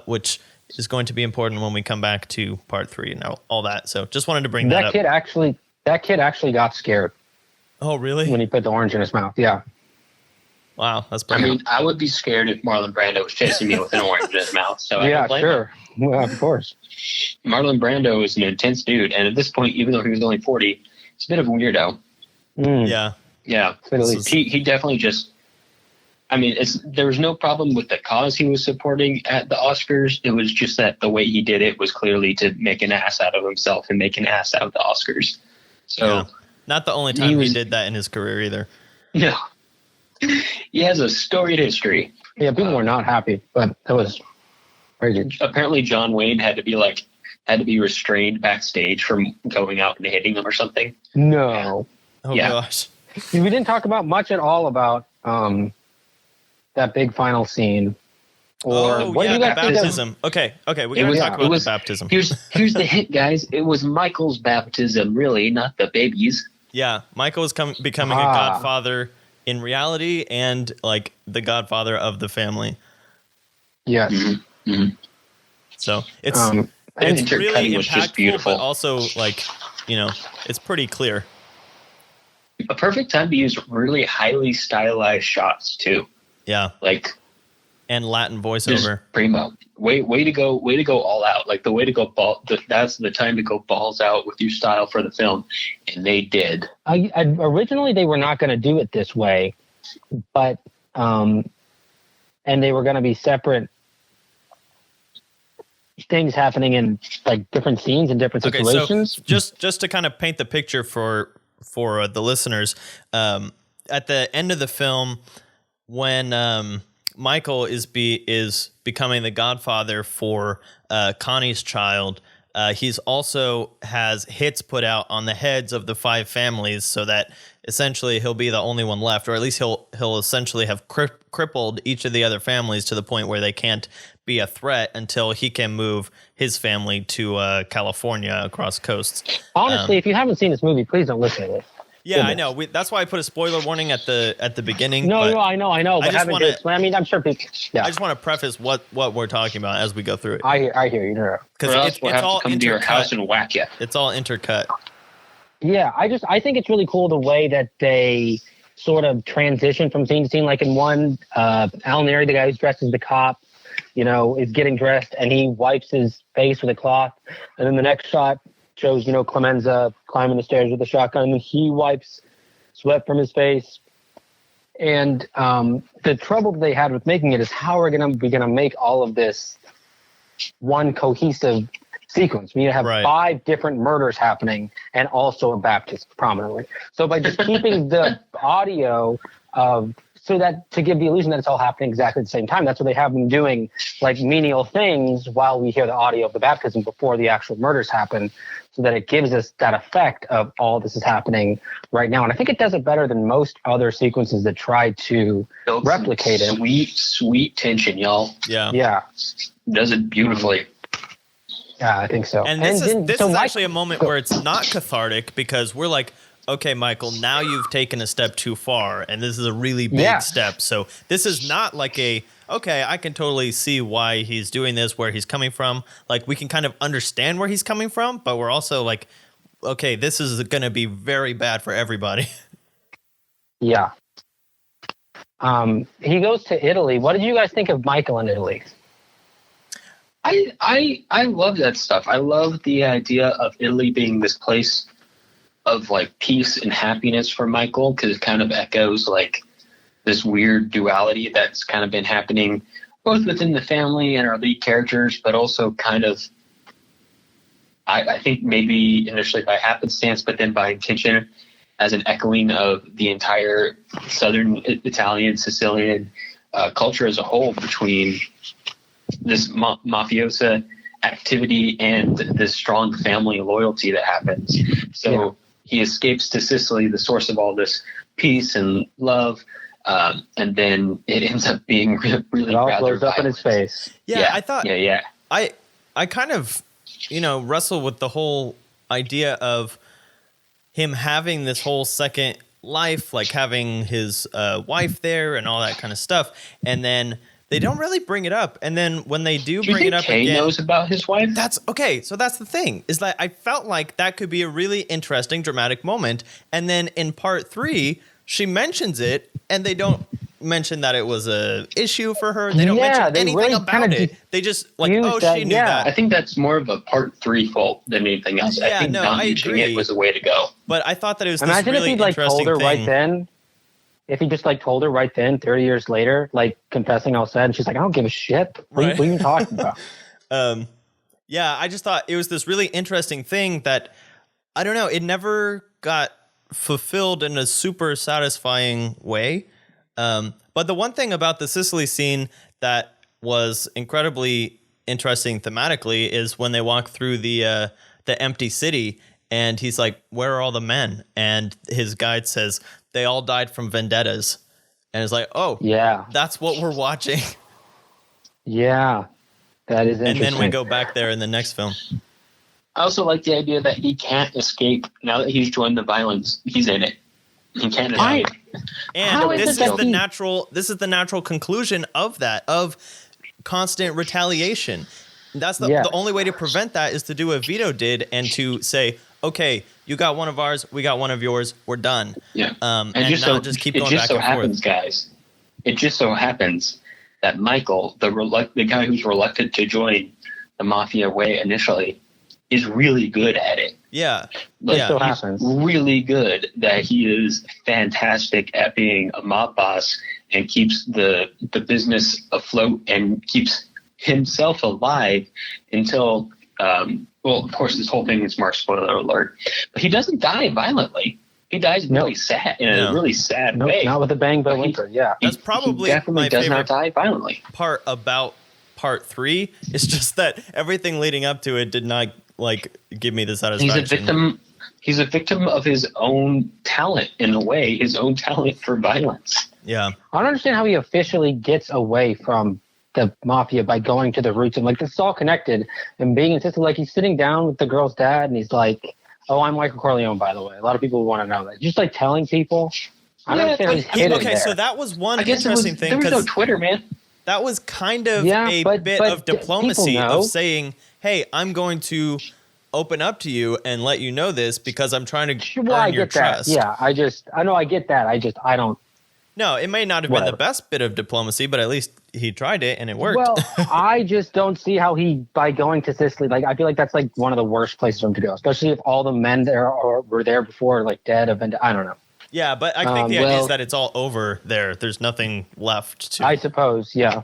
which is going to be important when we come back to part 3 and all that. So just wanted to bring that up. That kid actually got scared. Oh, really? when he put the orange in his mouth. Yeah. Wow, that's I pretty. mean, I would be scared if Marlon Brando was chasing me with an orange in his mouth. So I Yeah, don't blame sure. Well, of course. him. Marlon Brando is an intense dude, and at this point, even though he was only 40, he's a bit of a weirdo. Yeah. Yeah, To the least. he definitely just. I mean, there was no problem with the cause he was supporting at the Oscars. It was just that the way he did it was clearly to make an ass out of himself and make an ass out of the Oscars. So, Yeah. Not the only time he did that in his career either. no, he has a storied history. Yeah, people were not happy, but that was crazy. Apparently, John Wayne had to be restrained backstage from going out and hitting him or something. No. Oh Yeah. gosh. We didn't talk about much at all about that big final scene. Or what do you the guys think of? baptism. Okay, we gotta talk about the baptism. Here's the hint, guys. It was Michael's baptism, really, not the baby's. Yeah, Michael is becoming a godfather in reality and like the godfather of the family. Yes. Mm-hmm. So it's Intercutting really was just impactful, beautiful. but also like it's pretty clear. A perfect time to use really highly stylized shots too. Yeah, Like and Latin just voiceover. primo. Way to go all out. Like the way to go that's the time to go balls out with your style for the film, and they did. Originally, they were not going to do it this way, but and they were going to be separate things happening in like different scenes and different situations. So just to kind of paint the picture for the listeners, at the end of the film, when Michael is becoming the godfather for Connie's child, he's also has hits put out on the heads of the 5 families, so that essentially he'll be the only one left, or at least he'll essentially have crippled each of the other families to the point where they can't be a threat until he can move his family to California across coasts. Honestly, if you haven't seen this movie, please don't listen to it. Yeah, I know. That's why I put a spoiler warning at the beginning. No, I know. But just haven't wanna- explain. I mean, I'm sure people. Yeah, I just want to preface what we're talking about as we go through it, I hear you. No. Or because else it's we'll have all to come to your house intercut. and whack you. It's all intercut. Yeah, I think it's really cool the way that they sort of transition from scene to scene. Like in one, Al Neri, the guy who's dressed as the cop, is getting dressed and he wipes his face with a cloth, and then the next shot shows Clemenza climbing the stairs with a shotgun, and then he wipes sweat from his face. And the trouble they had with making it is how are we gonna make all of this one cohesive sequence? We need to have 5 different murders happening and also a baptism prominently. So by just keeping the audio so that to give the illusion that it's all happening exactly at the same time, that's what they have them doing, like menial things while we hear the audio of the baptism before the actual murders happen, so that it gives us that effect of all this is happening right now. And I think it does it better than most other sequences that try to replicate it. Sweet tension, y'all. Yeah. Does it beautifully. Yeah, I think so. And this is actually a moment where it's not cathartic, because we're like, okay, Michael, now you've taken a step too far, and this is a really big step. So this is not like okay, I can totally see why he's doing this, where he's coming from. Like, we can kind of understand where he's coming from, but we're also like, okay, this is going to be very bad for everybody. Yeah. He goes to Italy. What did you guys think of Michael in Italy? I love that stuff. I love the idea of Italy being this place of like peace and happiness for Michael, because it kind of echoes like this weird duality that's kind of been happening both within the family and our lead characters, but also kind of, I think maybe initially by happenstance, but then by intention, as an echoing of the entire Southern Italian, Sicilian culture as a whole, between this mafiosa activity and this strong family loyalty that happens. So he escapes to Sicily, the source of all this peace and love, and then it ends up being really it all rather blows up in his face. I thought. I kind of, wrestle with the whole idea of him having this whole second life, like having his wife there and all that kind of stuff, and then They don't really bring it up, and then when they do Do you bring it think up Kay again, knows about his wife? that's okay. So that's the thing, is that I felt like that could be a really interesting dramatic moment, and then in part 3, she mentions it, and they don't mention that it was a issue for her. They don't mention they anything really about kinda it. They just like, use oh, that, she knew yeah. that. I think that's more of a part 3 fault than anything else. Yeah, I think no, not I mentioning agree. it was the way to go. But I thought that it was Imagine this really if he like interesting told her thing. right then. If he just like told her right then, 30 years later, like confessing all said, and she's like, I don't give a shit. Right. What are you talking about? Yeah, I just thought it was this really interesting thing that, I don't know, it never got fulfilled in a super satisfying way. But the one thing about the Sicily scene that was incredibly interesting thematically is when they walk through the empty city, and he's like, where are all the men? And his guide says, they all died from vendettas. And it's like, oh, Yeah. that's what we're watching. Yeah. That is And interesting. then we go back there in the next film. I also like the idea that he can't escape now that he's joined the violence. He's in it. He can't escape. How And is this it is that the he- natural conclusion of that, of constant retaliation. That's the Yeah. only way to prevent that is to do what Vito did and to say, okay, you got one of ours, we got one of yours, we're done. Yeah. And not just keep it going just back so and happens, forth. guys. It just so happens that Michael, the guy who's reluctant to join the mafia way initially, is really good at it. Yeah. It Yeah. so He's happens. really good. That he is fantastic at being a mob boss and keeps the business afloat and keeps himself alive until well, of course, this whole thing is more spoiler alert, but he doesn't die violently. He dies really sad in a really sad Nope, way. not with a bang, but But he- whimper. Yeah. That's He probably definitely my does favorite not die violently. part about part 3. It's just that everything leading up to it did not like give me the satisfaction. He's a victim. He's a victim of his own talent, in a way, his own talent for violence. Yeah. I don't understand how he officially gets away from the mafia by going to the roots and like this is all connected and being insistent. Like he's sitting down with the girl's dad and he's like, "Oh, I'm Michael Corleone, by the way." A lot of people want to know that. Just like telling people. I don't understand how he's hidden Okay, there. so that was one I guess interesting thing there was no because Twitter, man. that was kind of Yeah, a but bit of people diplomacy know. of saying, hey, I'm going to open up to you and let you know this because I'm trying to Well, I earn your get that. trust. Yeah, I know I get that. I don't. No, it may not have been the Whatever. best bit of diplomacy, but at least he tried it and it worked. Well, I just don't see how he, by going to Sicily, like I feel like that's like one of the worst places for him to go, especially if all the men there were there before, like dead, have been. I don't know. Yeah, but I think the idea well- is that it's all over there. There's nothing left to. I suppose, yeah.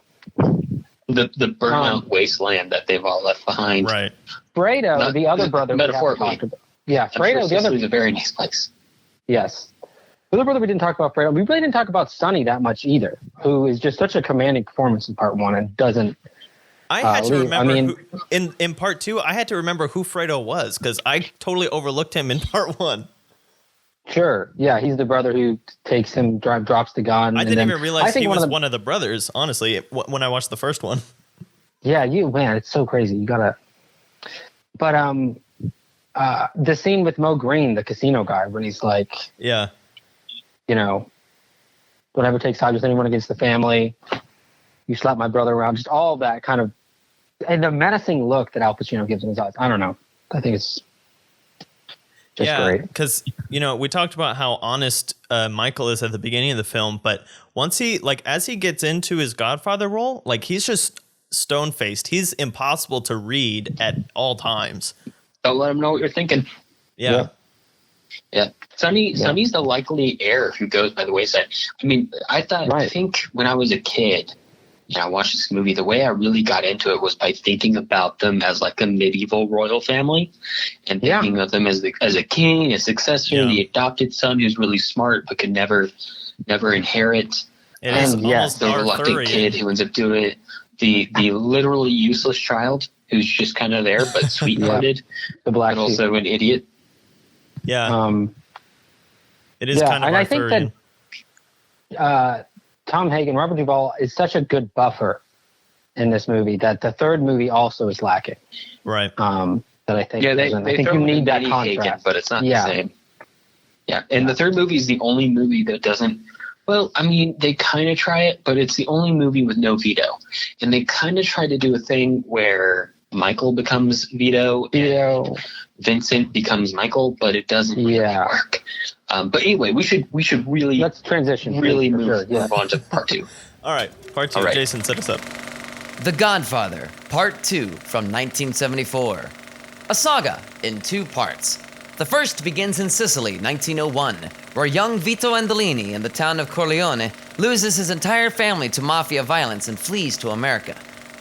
The burnout wasteland that they've all left behind. Right. Fredo, Not- the other brother, we haven't metaphorically. talked about. Yeah, I'm sure Fredo, the other. Sicily's a very nice place. Yes. The other brother we didn't talk about, Fredo. We really didn't talk about Sonny that much either, who is just such a commanding performance in part 1 and doesn't. I had to leave. I remember mean- in part 2, I had to remember who Fredo was because I totally overlooked him in part 1. Sure. Yeah, he's the brother who takes him, drops the gun. I and didn't then- even realize think he was of the- one of the brothers, honestly, when I watched the first one. Yeah, man, it's so crazy. You gotta. But the scene with Mo Green, the casino guy, when he's like, Yeah. you know, whatever takes time, just anyone against the family. You slap my brother around, just all of that kind of, and the menacing look that Al Pacino gives in his eyes. I don't know. I think it's just great. Because, we talked about how honest Michael is at the beginning of the film, but once as he gets into his Godfather role, like he's just stone-faced. He's impossible to read at all times. Don't let him know what you're thinking. Yeah. Yeah. Sonny's the likely heir who goes by the wayside. I mean, I think when I was a kid and I watched this movie, the way I really got into it was by thinking about them as like a medieval royal family and thinking of them as a king, a successor, the adopted son who's really smart but could never inherit. It is And almost The reluctant Arthurian. kid who ends up doing it. The literally useless child who's just kind of there but sweet-hearted, The black but sheep. also an idiot. Yeah. It is kind of and Arthurian. I think that Tom Hagen, Robert Duvall is such a good buffer in this movie that the third movie also is lacking. Right. That I think. Yeah, I think throw you in need that mini Hagen, contrast, but it's not Yeah. the same. Yeah, and the third movie is the only movie that doesn't Well, I mean, they kind of try it, but it's the only movie with no Vito. And they kind of try to do a thing where Michael becomes Vito. Vincent becomes Michael, but it doesn't really work. But anyway, we should really let's transition. Really move on to part 2. All right, part 2. Right. Jason, set us up. The Godfather, Part 2 from 1974. A saga in 2 parts. The first begins in Sicily, 1901, where young Vito Andolini in the town of Corleone loses his entire family to mafia violence and flees to America.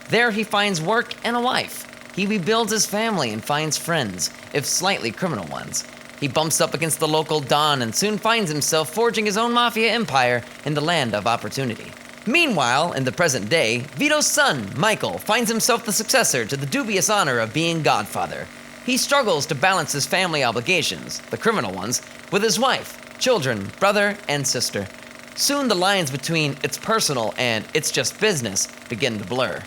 There he finds work and a wife. He rebuilds his family and finds friends, if slightly criminal ones. He bumps up against the local Don and soon finds himself forging his own mafia empire in the land of opportunity. Meanwhile, in the present day, Vito's son, Michael, finds himself the successor to the dubious honor of being Godfather. He struggles to balance his family obligations, the criminal ones, with his wife, children, brother, and sister. Soon the lines between it's personal and it's just business begin to blur.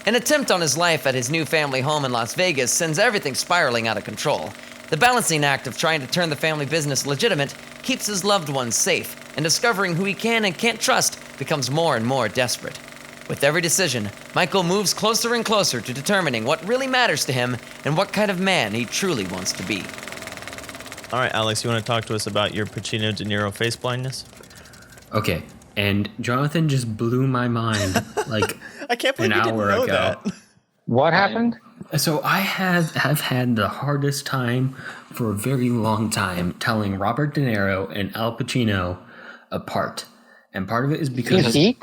An attempt on his life at his new family home in Las Vegas sends everything spiraling out of control. The balancing act of trying to turn the family business legitimate keeps his loved ones safe, and discovering who he can and can't trust becomes more and more desperate. With every decision, Michael moves closer and closer to determining what really matters to him and what kind of man he truly wants to be. All right, Alex, you want to talk to us about your Pacino De Niro face blindness? Okay, and Jonathan just blew my mind like I can't believe an you didn't hour know ago. that. What happened? So I have had the hardest time for a very long time telling Robert De Niro and Al Pacino apart. And part of it is because Heat?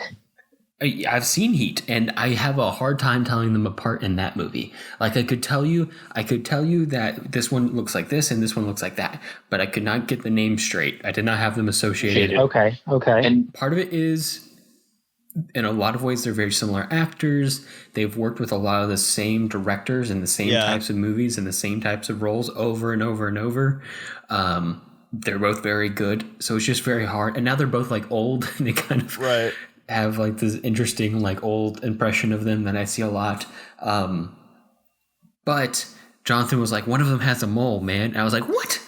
I've seen Heat, and I have a hard time telling them apart in that movie. Like I could tell you that this one looks like this and this one looks like that, but I could not get the names straight. I did not have them associated. Okay. And part of it is, in a lot of ways, they're very similar actors. They've worked with a lot of the same directors in the same types of movies and the same types of roles over and over and over. They're both very good, so it's just very hard. And now they're both like old, and they kind of have like this interesting like old impression of them that I see a lot. But Jonathan was like, one of them has a mole, man. And I was like, what?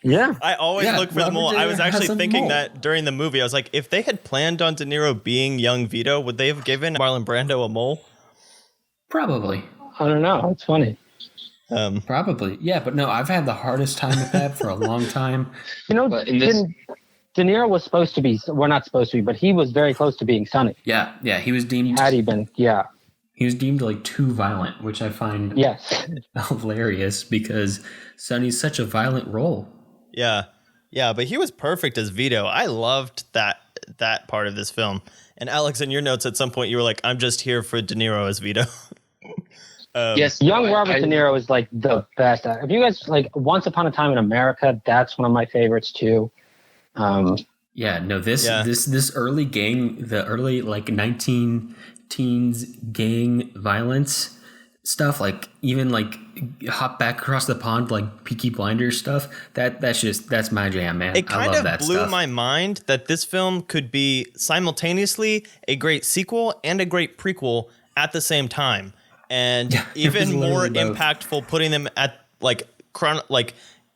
Yeah. I always look for the mole. I was actually thinking that during the movie. I was like, if they had planned on De Niro being young Vito, would they have given Marlon Brando a mole? Probably. I don't know. It's funny. Probably. Yeah, but no, I've had the hardest time with that for a long time. You know, De Niro was supposed to be, well, not supposed to be, but he was very close to being Sonny. Yeah, he was deemed... Had he been, He was deemed like too violent, which I find hilarious because Sonny's such a violent role. Yeah, but he was perfect as Vito. I loved that part of this film. And Alex, in your notes at some point, you were like, I'm just here for De Niro as Vito. Yes. Young Robert De Niro is like the best. If you guys like Once Upon a Time in America, that's one of my favorites too. This early gang, the early like 19 teens gang violence stuff, like even like hop back across the pond, like Peaky Blinders stuff. That's my jam, man. It kind of blew my mind that this film could be simultaneously a great sequel and a great prequel at the same time. And even more impactful, putting them at like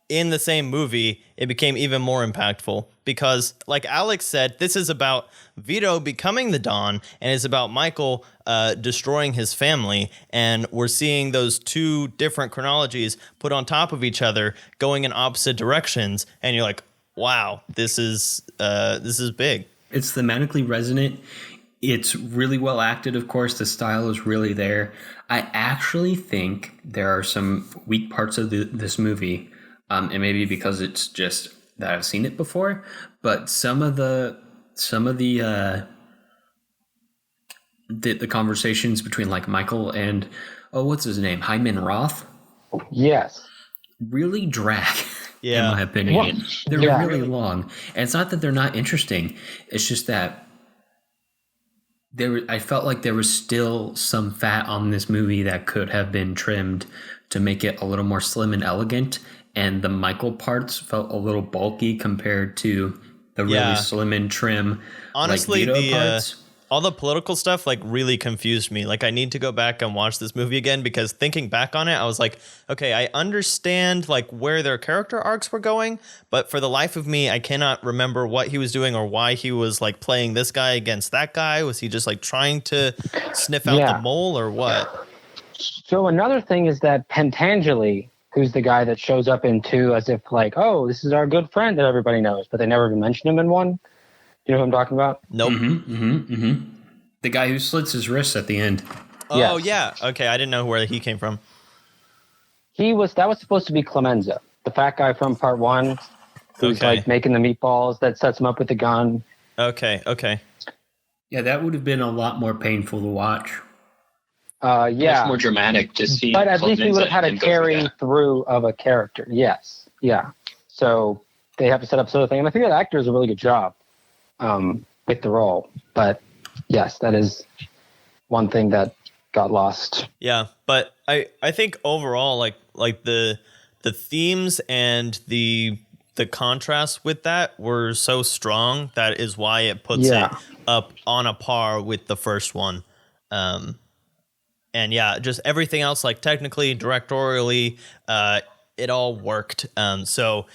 in the same movie, it became even more impactful because, like Alex said, this is about Vito becoming the Don, and it's about Michael destroying his family. And we're seeing those two different chronologies put on top of each other, going in opposite directions. And you're like, wow, this is big. It's thematically resonant. It's really well acted, of course. The style is really there. I actually think there are some weak parts of this movie, and maybe because it's just that I've seen it before. But some of the conversations between like Michael and what's his name, Hyman Roth, really drag. In my opinion, they're really long, and it's not that they're not interesting. It's just that. I felt like there was still some fat on this movie that could have been trimmed to make it a little more slim and elegant. And the Michael parts felt a little bulky compared to the really slim and trim. Honestly, like Vito parts. all the political stuff like really confused me. Like I need to go back and watch this movie again, because thinking back on it, I was like, okay, I understand like where their character arcs were going, but for the life of me, I cannot remember what he was doing or why he was like playing this guy against that guy. Was he just like trying to sniff out the mole or what? So another thing is that Pentangeli, who's the guy that shows up in 2 as if like, oh, this is our good friend that everybody knows, but they never even mention him in 1. You know who I'm talking about? Nope. The guy who slits his wrists at the end. Oh, yeah. Okay, I didn't know where he came from. That was supposed to be Clemenza, the fat guy from part 1, who's like making the meatballs that sets him up with the gun. Okay. Yeah, that would have been a lot more painful to watch. Yeah. It's more dramatic to see. But at least we would have had a carry through of a character. Yes. Yeah. So they have to set up sort of thing. And I think that actor does a really good job with the role. But yes, that is one thing that got lost. Yeah, but I think overall, like the themes and the contrast with that were so strong that is why it puts it up on a par with the first one. And yeah, just everything else, like technically, directorially, it all worked. So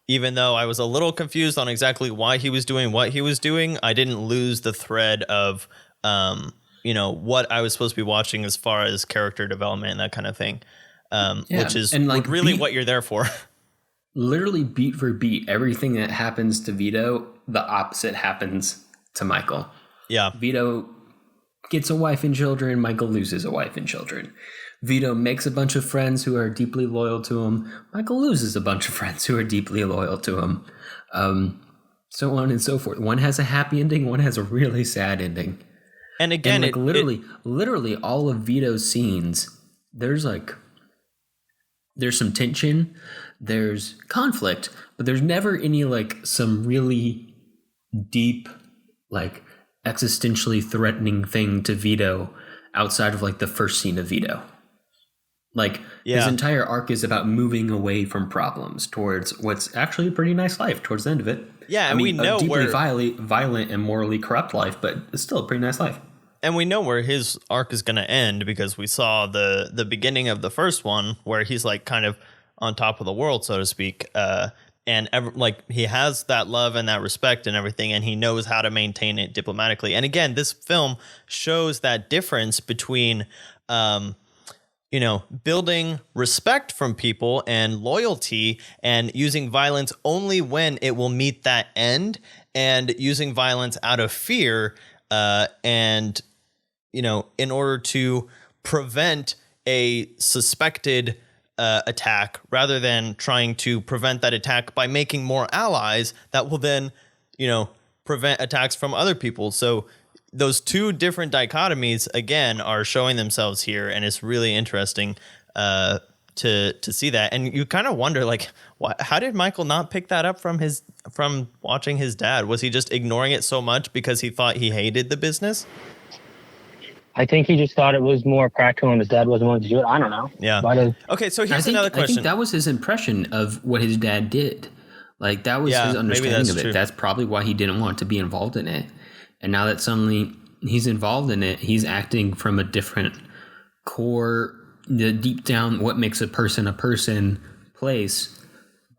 even though I was a little confused on exactly why he was doing what he was doing, I didn't lose the thread of, what I was supposed to be watching as far as character development and that kind of thing, which is really what you're there for. Literally beat for beat, everything that happens to Vito, the opposite happens to Michael. Yeah. Vito gets a wife and children. Michael loses a wife and children. Vito makes a bunch of friends who are deeply loyal to him. Michael loses a bunch of friends who are deeply loyal to him. So on and so forth. One has a happy ending. One has a really sad ending. And again, literally all of Vito's scenes, there's some tension, there's conflict, but there's never any like some really deep, like existentially threatening thing to Vito outside of like the first scene of Vito. Like his entire arc is about moving away from problems towards what's actually a pretty nice life towards the end of it. Yeah, and we know a deeply violent and morally corrupt life, but it's still a pretty nice life. And we know where his arc is going to end because we saw the beginning of the first one where he's like kind of on top of the world, so to speak. And he has that love and that respect and everything, and he knows how to maintain it diplomatically. And again, this film shows that difference between, building respect from people and loyalty and using violence only when it will meet that end, and using violence out of fear in order to prevent a suspected attack, rather than trying to prevent that attack by making more allies that will then, prevent attacks from other people. So those two different dichotomies, again, are showing themselves here. And it's really interesting to see that. And you kind of wonder, like, how did Michael not pick that up from watching his dad? Was he just ignoring it so much because he thought he hated the business? I think he just thought it was more practical and his dad wasn't willing to do it. I don't know. Yeah. Okay, so here's another question. I think that was his impression of what his dad did. Like, that was his understanding of it. True. That's probably why he didn't want to be involved in it. And now that suddenly he's involved in it, he's acting from a different core, the deep down what makes a person place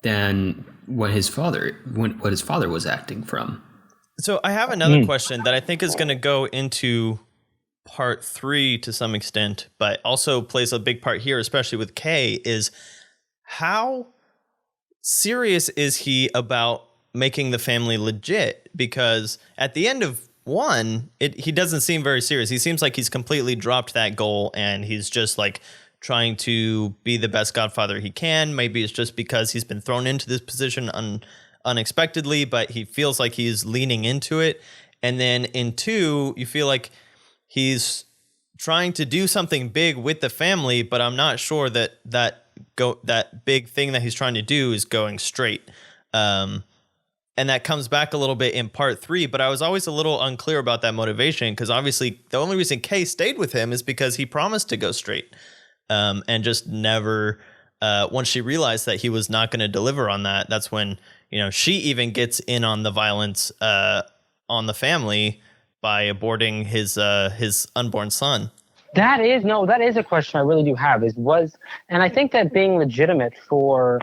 than what his father was acting from. So I have another question that I think is going to go into part 3 to some extent, but also plays a big part here, especially with Kay, is how serious is he about making the family legit? Because at the end of 1, he doesn't seem very serious. He seems like he's completely dropped that goal and he's just like trying to be the best godfather he can. Maybe it's just because he's been thrown into this position unexpectedly, but he feels like he's leaning into it. And then in 2, you feel like he's trying to do something big with the family, but I'm not sure that big thing that he's trying to do is going straight. And that comes back a little bit in part 3, but I was always a little unclear about that motivation, because obviously the only reason Kay stayed with him is because he promised to go straight. And just never, once she realized that he was not going to deliver on that, that's when, she even gets in on the violence on the family, by aborting his unborn son. That is a question I really do have. And I think that being legitimate for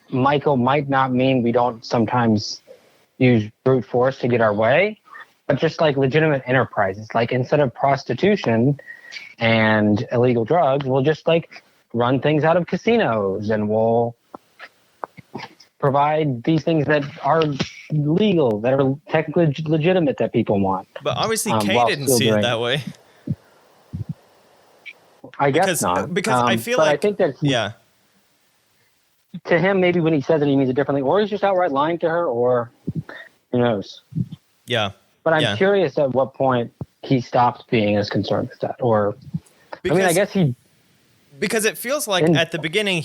Michael might not mean we don't sometimes use brute force to get our way, but just like legitimate enterprises. Like instead of prostitution and illegal drugs, we'll just like run things out of casinos, and we'll provide these things that are legal, that are technically legitimate, that people want. But obviously Kay didn't see it that way. I guess not. Because I feel like, I think that to him, maybe when he says it, he means it differently, or he's just outright lying to her, or who knows. Yeah. But I'm curious at what point he stopped being as concerned with that, or I guess he. Because it feels like at the beginning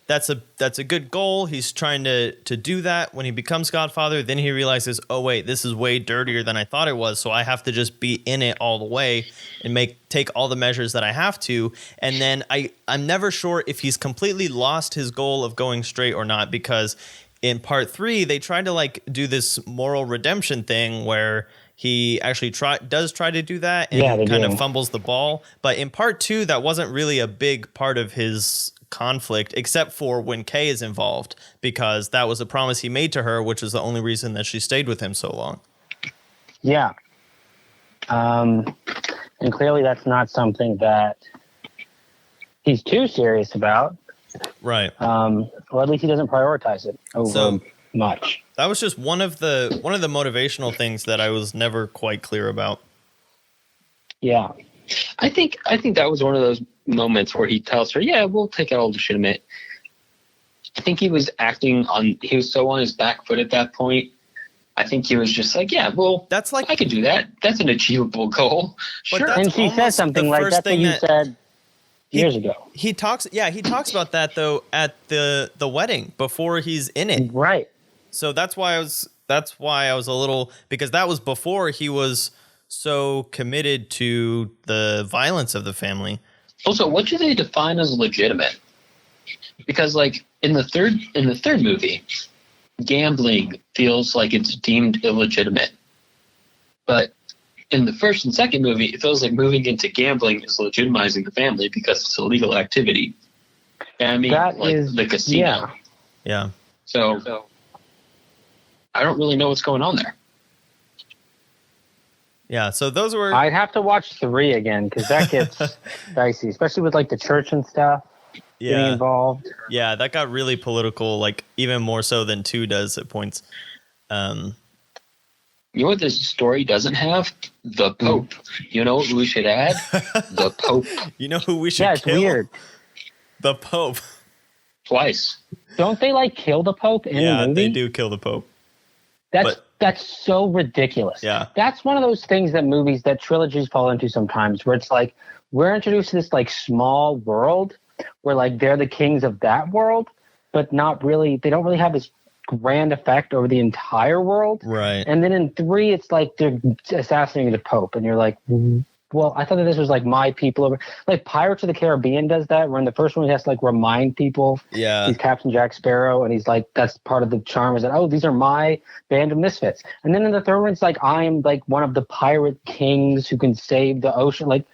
that's a good goal. He's trying to do that when he becomes Godfather. Then he realizes, oh wait, this is way dirtier than I thought it was. So I have to just be in it all the way and take all the measures that I have to. And then I'm never sure if he's completely lost his goal of going straight or not, because in part 3 they tried to like do this moral redemption thing where he actually does try to do that and kind of fumbles the ball. But in part 2, that wasn't really a big part of his conflict, except for when Kay is involved, because that was a promise he made to her, which is the only reason that she stayed with him so long. Yeah. And clearly that's not something that he's too serious about. Right. Or at least he doesn't prioritize it over much. That was just one of the motivational things that I was never quite clear about. Yeah. I think that was one of those moments where he tells her, yeah, we'll take it all legitimate. I think he was he was so on his back foot at that point. I think he was just like, yeah, well, that's like, I could do that. That's an achievable goal. Sure. And she says something like that's what you said years ago. He talks about that though at the wedding before he's in it. Right. So that's why I was a little, because that was before he was so committed to the violence of the family. Also, what do they define as legitimate? Because like in the third movie, gambling feels like it's deemed illegitimate. But in the first and second movie, it feels like moving into gambling is legitimizing the family because it's a legal activity. And I mean, that like is, the casino. Yeah. So I don't really know what's going on there. Yeah, so those were... I'd have to watch 3 again, because that gets dicey, especially with like the church and stuff getting involved. Yeah, that got really political, like even more so than 2 does at points. You know what this story doesn't have? The Pope. You know what we should add? The Pope. You know who we should kill? Yeah, it's weird. The Pope. Twice. Don't they like kill the Pope in the movie? Yeah, they do kill the Pope. That's so ridiculous. Yeah. That's one of those things that trilogies fall into sometimes, where it's like we're introduced to this like small world where like they're the kings of that world, but not really, they don't really have this grand effect over the entire world. Right. And then in 3, it's like they're assassinating the Pope, and you're like, well, I thought that this was like my people over. Like Pirates of the Caribbean does that, where in the first one he has to like remind people he's Captain Jack Sparrow, and he's like, that's part of the charm is that, oh, these are my band of misfits. And then in the third one, it's like, I am like one of the pirate kings who can save the ocean. Like,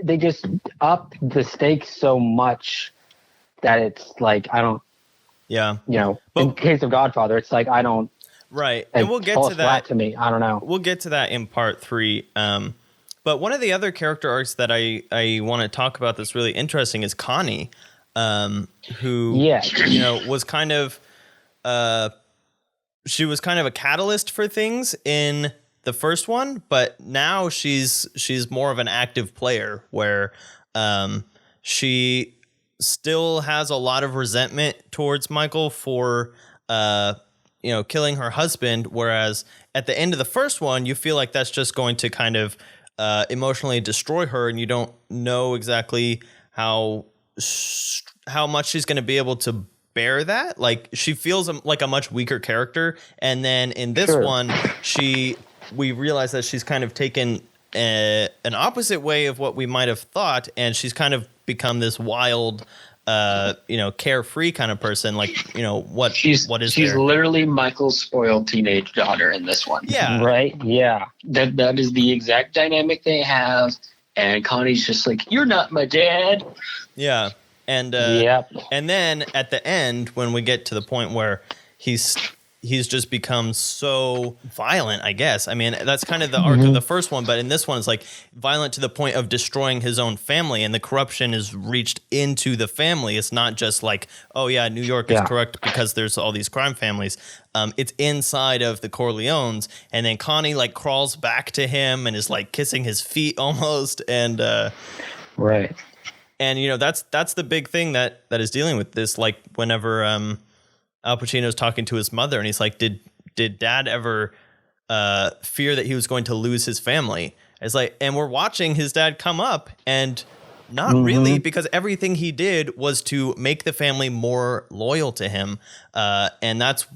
they just up the stakes so much that it's like, I don't. Yeah. You know, in case of Godfather, it's like, I don't. Right. And we'll get to that. To me, I don't know. We'll get to that in part 3. But one of the other character arcs that I want to talk about that's really interesting is Connie, who was kind of she was kind of a catalyst for things in the first one, but now she's more of an active player where she still has a lot of resentment towards Michael for killing her husband, whereas at the end of the first one, you feel like that's just going to kind of emotionally destroy her, and you don't know exactly how much she's going to be able to bear that. Like, she feels like a much weaker character, and then in this one, we realize that she's kind of taken an opposite way of what we might have thought, and she's kind of become this wild carefree kind of person. Like, what She's is there? literally Michael's spoiled teenage daughter in this one. Yeah. Right? Yeah. That is the exact dynamic they have. And Connie's just like, you're not my dad. Yeah. And Yep. and then at the end, when we get to the point where he's just become so violent, I guess. I mean, that's kind of the arc of the first one, but in this one, it's like violent to the point of destroying his own family, and the corruption is reached into the family. It's not just like, oh yeah, New York is corrupt because there's all these crime families. It's inside of the Corleones, and then Connie like crawls back to him and is like kissing his feet almost, and Right. and that's the big thing that is dealing with this. Like whenever Al Pacino's talking to his mother, and he's like, did dad ever fear that he was going to lose his family? It's like, and we're watching his dad come up, and not really, because everything he did was to make the family more loyal to him. And that's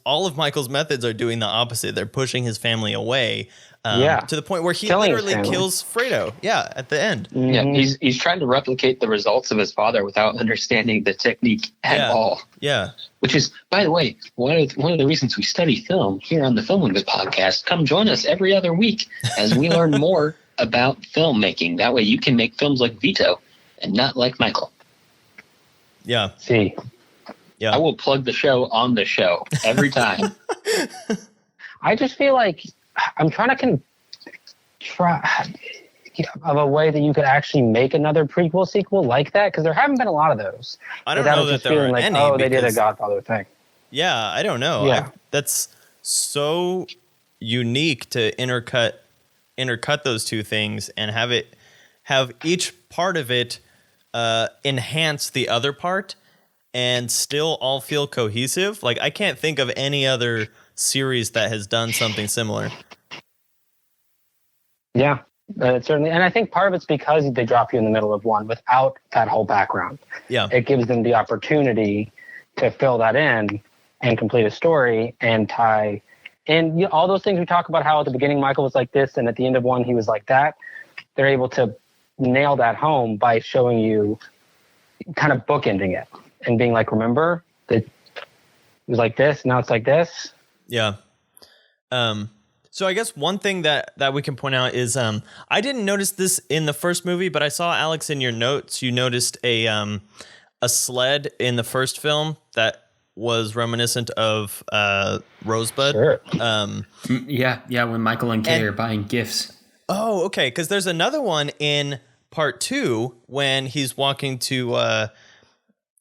all of Michael's methods are doing the opposite. They're pushing his family away. To the point where he Killing his literally family. kills Fredo. Yeah, at the end. Yeah, he's trying to replicate the results of his father without understanding the technique at all. Yeah. Which is, by the way, one of the reasons we study film here on the Filming With podcast. Come join us every other week as we learn more about filmmaking. That way you can make films like Vito and not like Michael. Yeah. See. Yeah. I will plug the show on the show every time. I just feel like I'm trying to try of a way that you could actually make another prequel sequel like that, because there haven't been a lot of those. I don't Without know it that just there feeling are like, any. oh, they did a because- Godfather thing. Yeah, I don't know. Yeah. That's so unique to intercut those two things and have each part of it enhance the other part and still all feel cohesive. Like, I can't think of any other series that has done something similar. Yeah, certainly. And I think part of it's because they drop you in the middle of one without that whole background. Yeah. It gives them the opportunity to fill that in and complete a story and tie in all those things we talk about, how at the beginning Michael was like this and at the end of one he was like that. They're able to nail that home by showing you, kind of bookending it and being like, remember that it was like this, now it's like this. Yeah. So I guess one thing that we can point out is I didn't notice this in the first movie, but I saw, Alex, in your notes, you noticed a sled in the first film that was reminiscent of Rosebud. Sure. Yeah, when Michael and Kay are buying gifts. Oh, okay, because there's another one in part 2 when he's walking to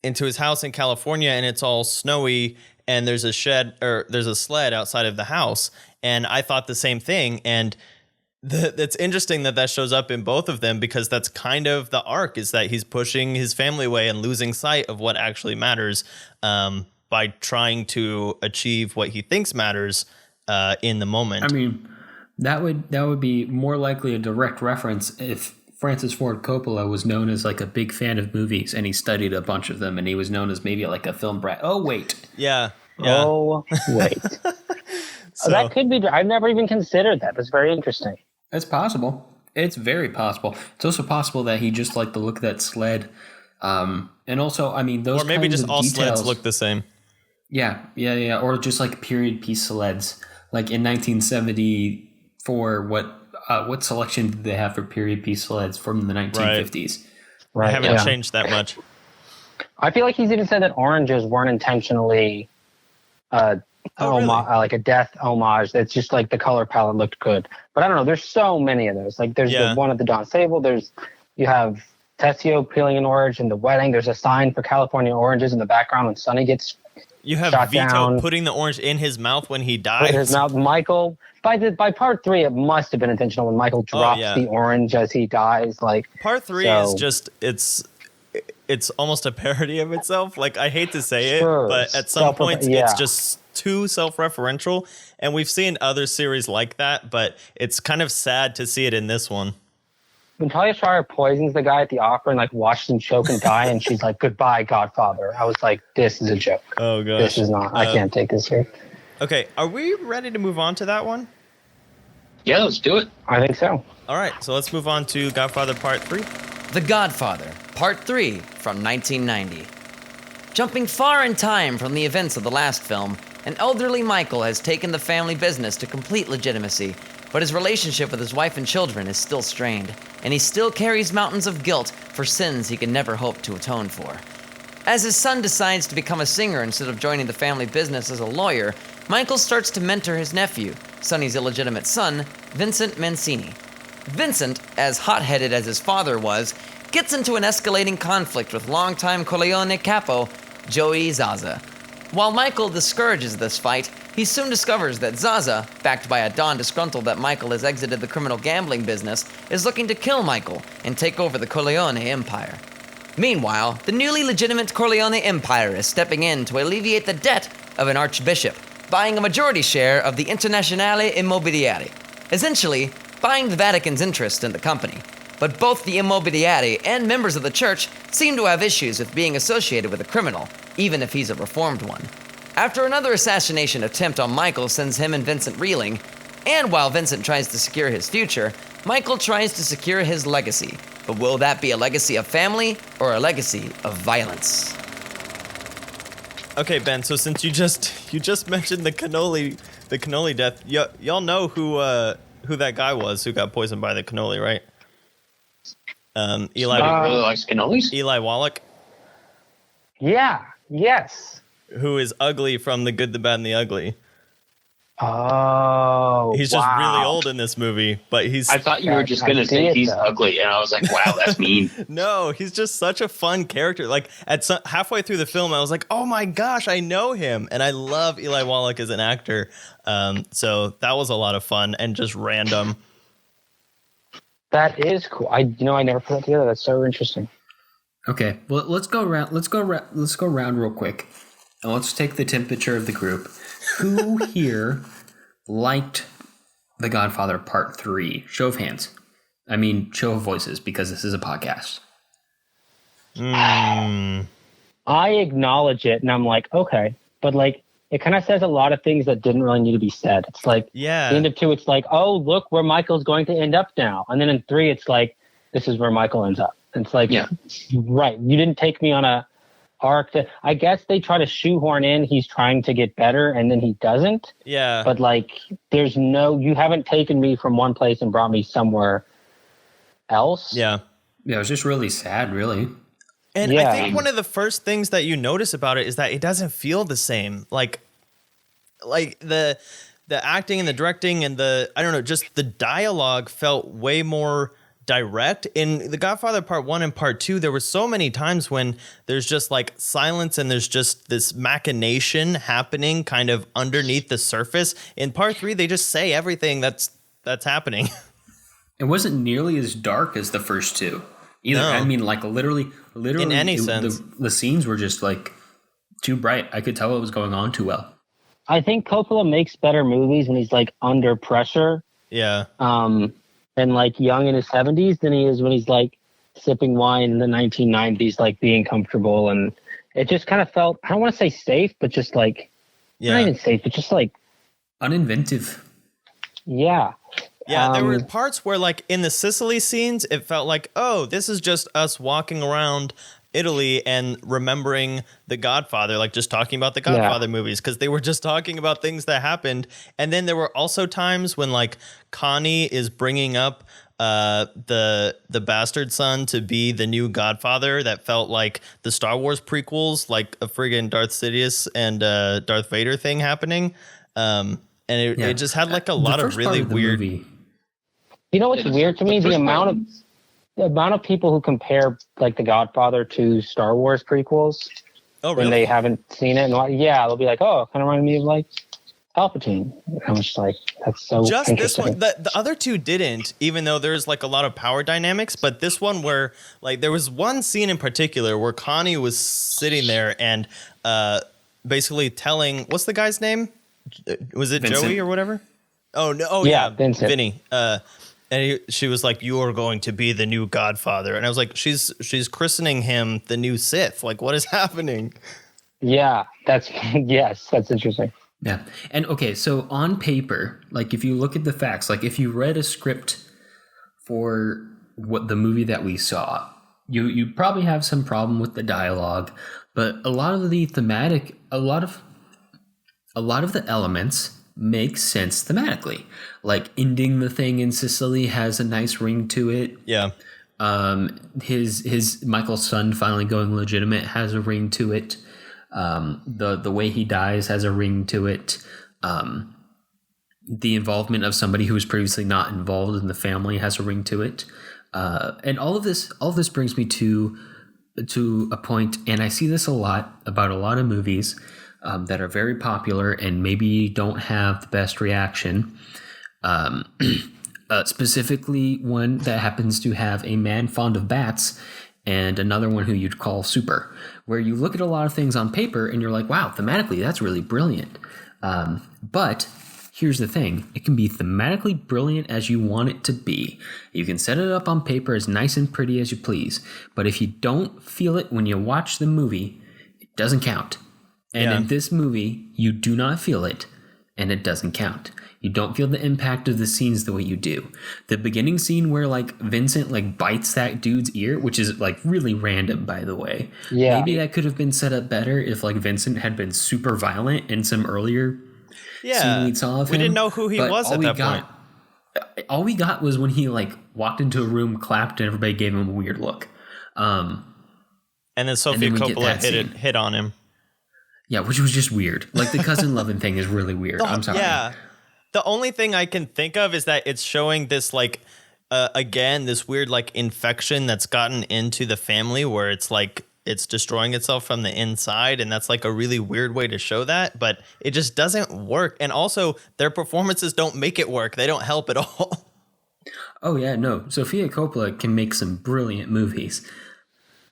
into his house in California and it's all snowy and there's a sled outside of the house, and I thought the same thing. And that's interesting that shows up in both of them, because that's kind of the arc, is that he's pushing his family away and losing sight of what actually matters by trying to achieve what he thinks matters in the moment. I mean, that would be more likely a direct reference if Francis Ford Coppola was known as like a big fan of movies and he studied a bunch of them and he was known as maybe like a film brat. Oh, wait. Yeah. Oh, wait. So, That could be. I've never even considered that. That's very interesting. It's possible. It's very possible. It's also possible that he just liked the look of that sled. And also, I mean, those or maybe kinds just of all details, sleds look the same. Yeah. Or just like period piece sleds. Like in 1974, what selection did they have for period piece sleds from the 1950s? Right. I haven't changed that much. I feel like he's even said that oranges weren't intentionally really? like a death homage. That's just like the color palette looked good. But I don't know. There's so many of those. Like there's the one at the Don Sable. You have Tessio peeling an orange in the wedding. There's a sign for California oranges in the background when Sonny gets You have shot Vito down. putting the orange in his mouth when he dies. Put his mouth. Michael, by part 3, it must have been intentional when Michael drops the orange as he dies. Like part 3 is just it's almost a parody of itself. Like, I hate to say it, but at some points it's just too self-referential, and we've seen other series like that, but it's kind of sad to see it in this one. When Talia Shire poisons the guy at the opera and like watches him choke and die, and she's like, "Goodbye, Godfather." I was like, "This is a joke. Oh gosh, This is not. I can't take this here." Okay, are we ready to move on to that one? Yeah, let's do it. I think so. All right, so let's move on to Godfather Part 3. The Godfather, Part 3 from 1990. Jumping far in time from the events of the last film, an elderly Michael has taken the family business to complete legitimacy, but his relationship with his wife and children is still strained, and he still carries mountains of guilt for sins he can never hope to atone for. As his son decides to become a singer instead of joining the family business as a lawyer, Michael starts to mentor his nephew, Sonny's illegitimate son, Vincent Mancini. Vincent, as hot-headed as his father was, gets into an escalating conflict with longtime Corleone capo, Joey Zaza. While Michael discourages this fight, he soon discovers that Zaza, backed by a Don disgruntled that Michael has exited the criminal gambling business, is looking to kill Michael and take over the Corleone empire. Meanwhile, the newly legitimate Corleone empire is stepping in to alleviate the debt of an archbishop, buying a majority share of the Internazionale Immobiliare, essentially buying the Vatican's interest in the company. But both the Immobiliari and members of the church seem to have issues with being associated with a criminal, even if he's a reformed one. After another assassination attempt on Michael sends him and Vincent reeling, and while Vincent tries to secure his future, Michael tries to secure his legacy. But will that be a legacy of family or a legacy of violence? Okay, Ben. So since you just mentioned the cannoli death, y'all know who that guy was who got poisoned by the cannoli, right? Eli really likes cannolis? Eli Wallach, Yeah. Yes. who is ugly from The Good, the Bad, and the Ugly. Oh. He's just wow. really old in this movie, but he's I thought you were just going to say he's ugly, and I was like, wow, that's mean. no, he's just such a fun character. Like halfway through the film, I was like, oh my gosh, I know him, and I love Eli Wallach as an actor. So that was a lot of fun and just random. That is cool. I never put that together. That's so interesting. Okay, well, let's go around real quick, and let's take the temperature of the group. Who here liked The Godfather Part 3? Show of hands. I mean, show of voices, because this is a podcast. I acknowledge it, and I'm like, okay. But, like, it kind of says a lot of things that didn't really need to be said. It's like, Yeah. at the end of 2, it's like, oh, look where Michael's going to end up now. And then in 3, it's like, this is where Michael ends up. And it's like, Yeah. Right. You didn't take me on a arc that I guess they try to shoehorn in. He's trying to get better, and then he doesn't. Yeah. But, like, you haven't taken me from one place and brought me somewhere else. Yeah. Yeah, it was just really sad, really. And Yeah. I think one of the first things that you notice about it is that it doesn't feel the same. Like the acting and the directing and just the dialogue felt way more direct. In The Godfather Part 1 and Part 2, there were so many times when there's just like silence and there's just this machination happening kind of underneath the surface. In Part 3, they just say everything that's happening. It wasn't nearly as dark as the first two either. No. I mean, like literally In any sense. the scenes were just like too bright. I could tell what was going on too well. I think Coppola makes better movies when he's like under pressure. Yeah. And like young in his 70s than he is when he's like sipping wine in the 1990s, like being comfortable. And it just kind of felt, I don't want to say safe, but just like, not even safe, but just like Uninventive. Yeah. Yeah, there were parts where, like, in the Sicily scenes, it felt like, oh, this is just us walking around Italy and remembering The Godfather, like just talking about the Godfather movies, because they were just talking about things that happened. And then there were also times when, like, Connie is bringing up the bastard son to be the new Godfather that felt like the Star Wars prequels, like a friggin' Darth Sidious and Darth Vader thing happening. And it just had like a lot of really weird. Movie. You know what's weird to me? The amount of people who compare like The Godfather to Star Wars prequels Oh, when really? they haven't seen it. And they'll be like, oh, it kind of reminded me of like Palpatine. I'm just like, that's so Just this interesting. one. The other two didn't, even though there's like a lot of power dynamics. But this one where like there was one scene in particular where Connie was sitting there and basically telling, what's the guy's name? Was it Vincent. Joey or whatever? Oh, no. Oh, Yeah, yeah. Vincent. Vinny. And she was like, you are going to be the new Godfather. And I was like, she's christening him the new Sith. Like, what is happening? Yeah, that's interesting. Yeah. And okay, so on paper, like if you look at the facts, like if you read a script for what the movie that we saw, You probably have some problem with the dialogue, but a lot of the thematic, a lot of the elements make sense thematically. Like ending the thing in Sicily has a nice ring to it. Yeah. His Michael's son finally going legitimate has a ring to it. The way he dies has a ring to it. The involvement of somebody who was previously not involved in the family has a ring to it. And all of this brings me to a point, and I see this a lot about a lot of movies that are very popular and maybe don't have the best reaction. Specifically one that happens to have a man fond of bats and another one who you'd call super, where you look at a lot of things on paper and you're like, wow, thematically, that's really brilliant. But here's the thing. It can be thematically brilliant as you want it to be. You can set it up on paper as nice and pretty as you please. But if you don't feel it when you watch the movie, it doesn't count. And in this movie, you do not feel it, and it doesn't count. You don't feel the impact of the scenes the way you do. The beginning scene where like Vincent like bites that dude's ear, which is like really random, by the way. Yeah. Maybe that could have been set up better if like Vincent had been super violent in some earlier scene we saw of him. We didn't know who he was at that point. All we got was when he like walked into a room, clapped, and everybody gave him a weird look. And then Sofia Coppola hit on him. Yeah, which was just weird. Like the cousin loving thing is really weird. I'm sorry. Yeah. The only thing I can think of is that it's showing this like, again, this weird like infection that's gotten into the family where it's like it's destroying itself from the inside. And that's like a really weird way to show that. But it just doesn't work. And also their performances don't make it work. They don't help at all. Oh, yeah, no. Sofia Coppola can make some brilliant movies.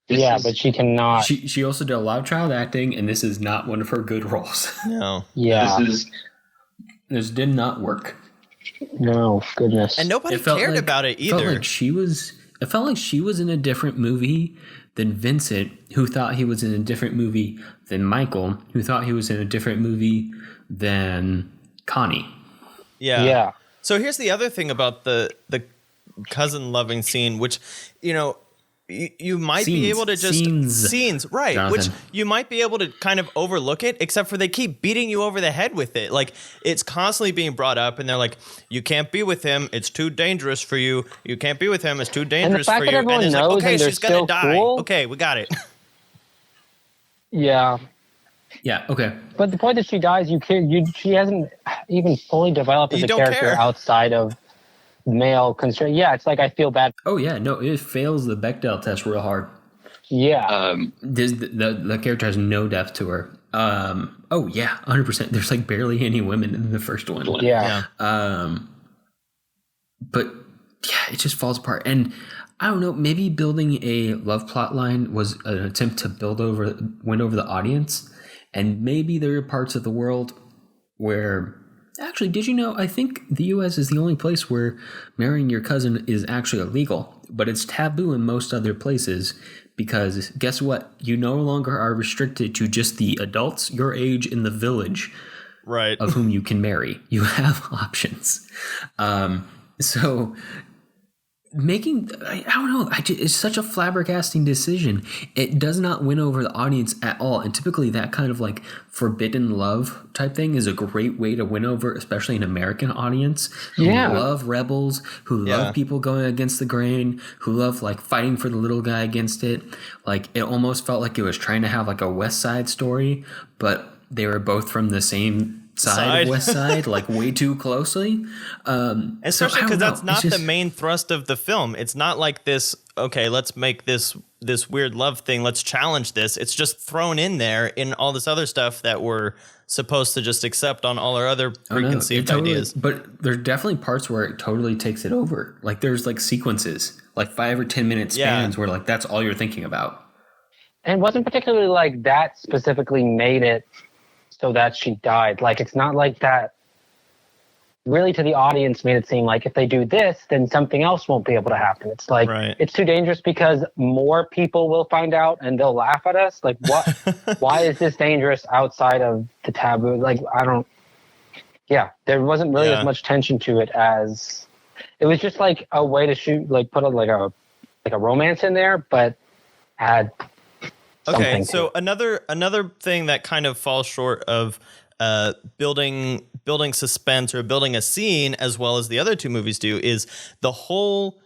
But she cannot. She also did a lot of child acting, and this is not one of her good roles. No. Yeah. This did not work. No, goodness. And nobody cared about it either. It felt like she was in a different movie than Vincent, who thought he was in a different movie than Michael, who thought he was in a different movie than Connie. Yeah. Yeah. So here's the other thing about the cousin loving scene, which, you know, you might be able to just scenes, right? Jonathan. Which you might be able to kind of overlook it, except for they keep beating you over the head with it. Like it's constantly being brought up, and they're like, "You can't be with him; it's too dangerous for you. You can't be with him; it's too dangerous for you." And it's like, "Okay, she's gonna die. Cool. Okay, we got it." Yeah. Yeah. Okay. But the point that she dies, she hasn't even fully developed as a character outside of male constraint. Yeah, it's like I feel bad. Oh yeah, no, it fails the Bechdel test real hard. Yeah. The character has no depth to her. Oh yeah, 100%. There's like barely any women in the first one. Yeah. But yeah, it just falls apart. And I don't know, maybe building a love plot line was an attempt to win over the audience. And maybe there are parts of the world where actually, did you know, I think the U.S. is the only place where marrying your cousin is actually illegal, but it's taboo in most other places because guess what? You no longer are restricted to just the adults your age in the village right. of whom you can marry. You have options. So I don't know, it's such a flabbergasting decision. It does not win over the audience at all. And typically that kind of like forbidden love type thing is a great way to win over, especially an American audience who love rebels, who love people going against the grain, who love like fighting for the little guy against it. Like it almost felt like it was trying to have like a West Side Story, but they were both from the same side of West Side, like way too closely. Especially because that's not the main thrust of the film. It's not like this, okay, let's make this weird love thing, let's challenge this. It's just thrown in there in all this other stuff that we're supposed to just accept on all our other preconceived ideas. But there's definitely parts where it totally takes it over. Like there's like sequences, like 5 or 10 minute spans where like that's all you're thinking about. And it wasn't particularly like that specifically made it so that she died. Like, it's not like that really to the audience made it seem like if they do this, then something else won't be able to happen. It's like, It's too dangerous because more people will find out and they'll laugh at us. Like, what? Why is this dangerous outside of the taboo? Like, there wasn't really as much tension to it as it was just like a way to shoot, like put like a romance in there, but add something. Okay, to so it. another thing that kind of falls short of building suspense or building a scene as well as the other two movies do is the whole.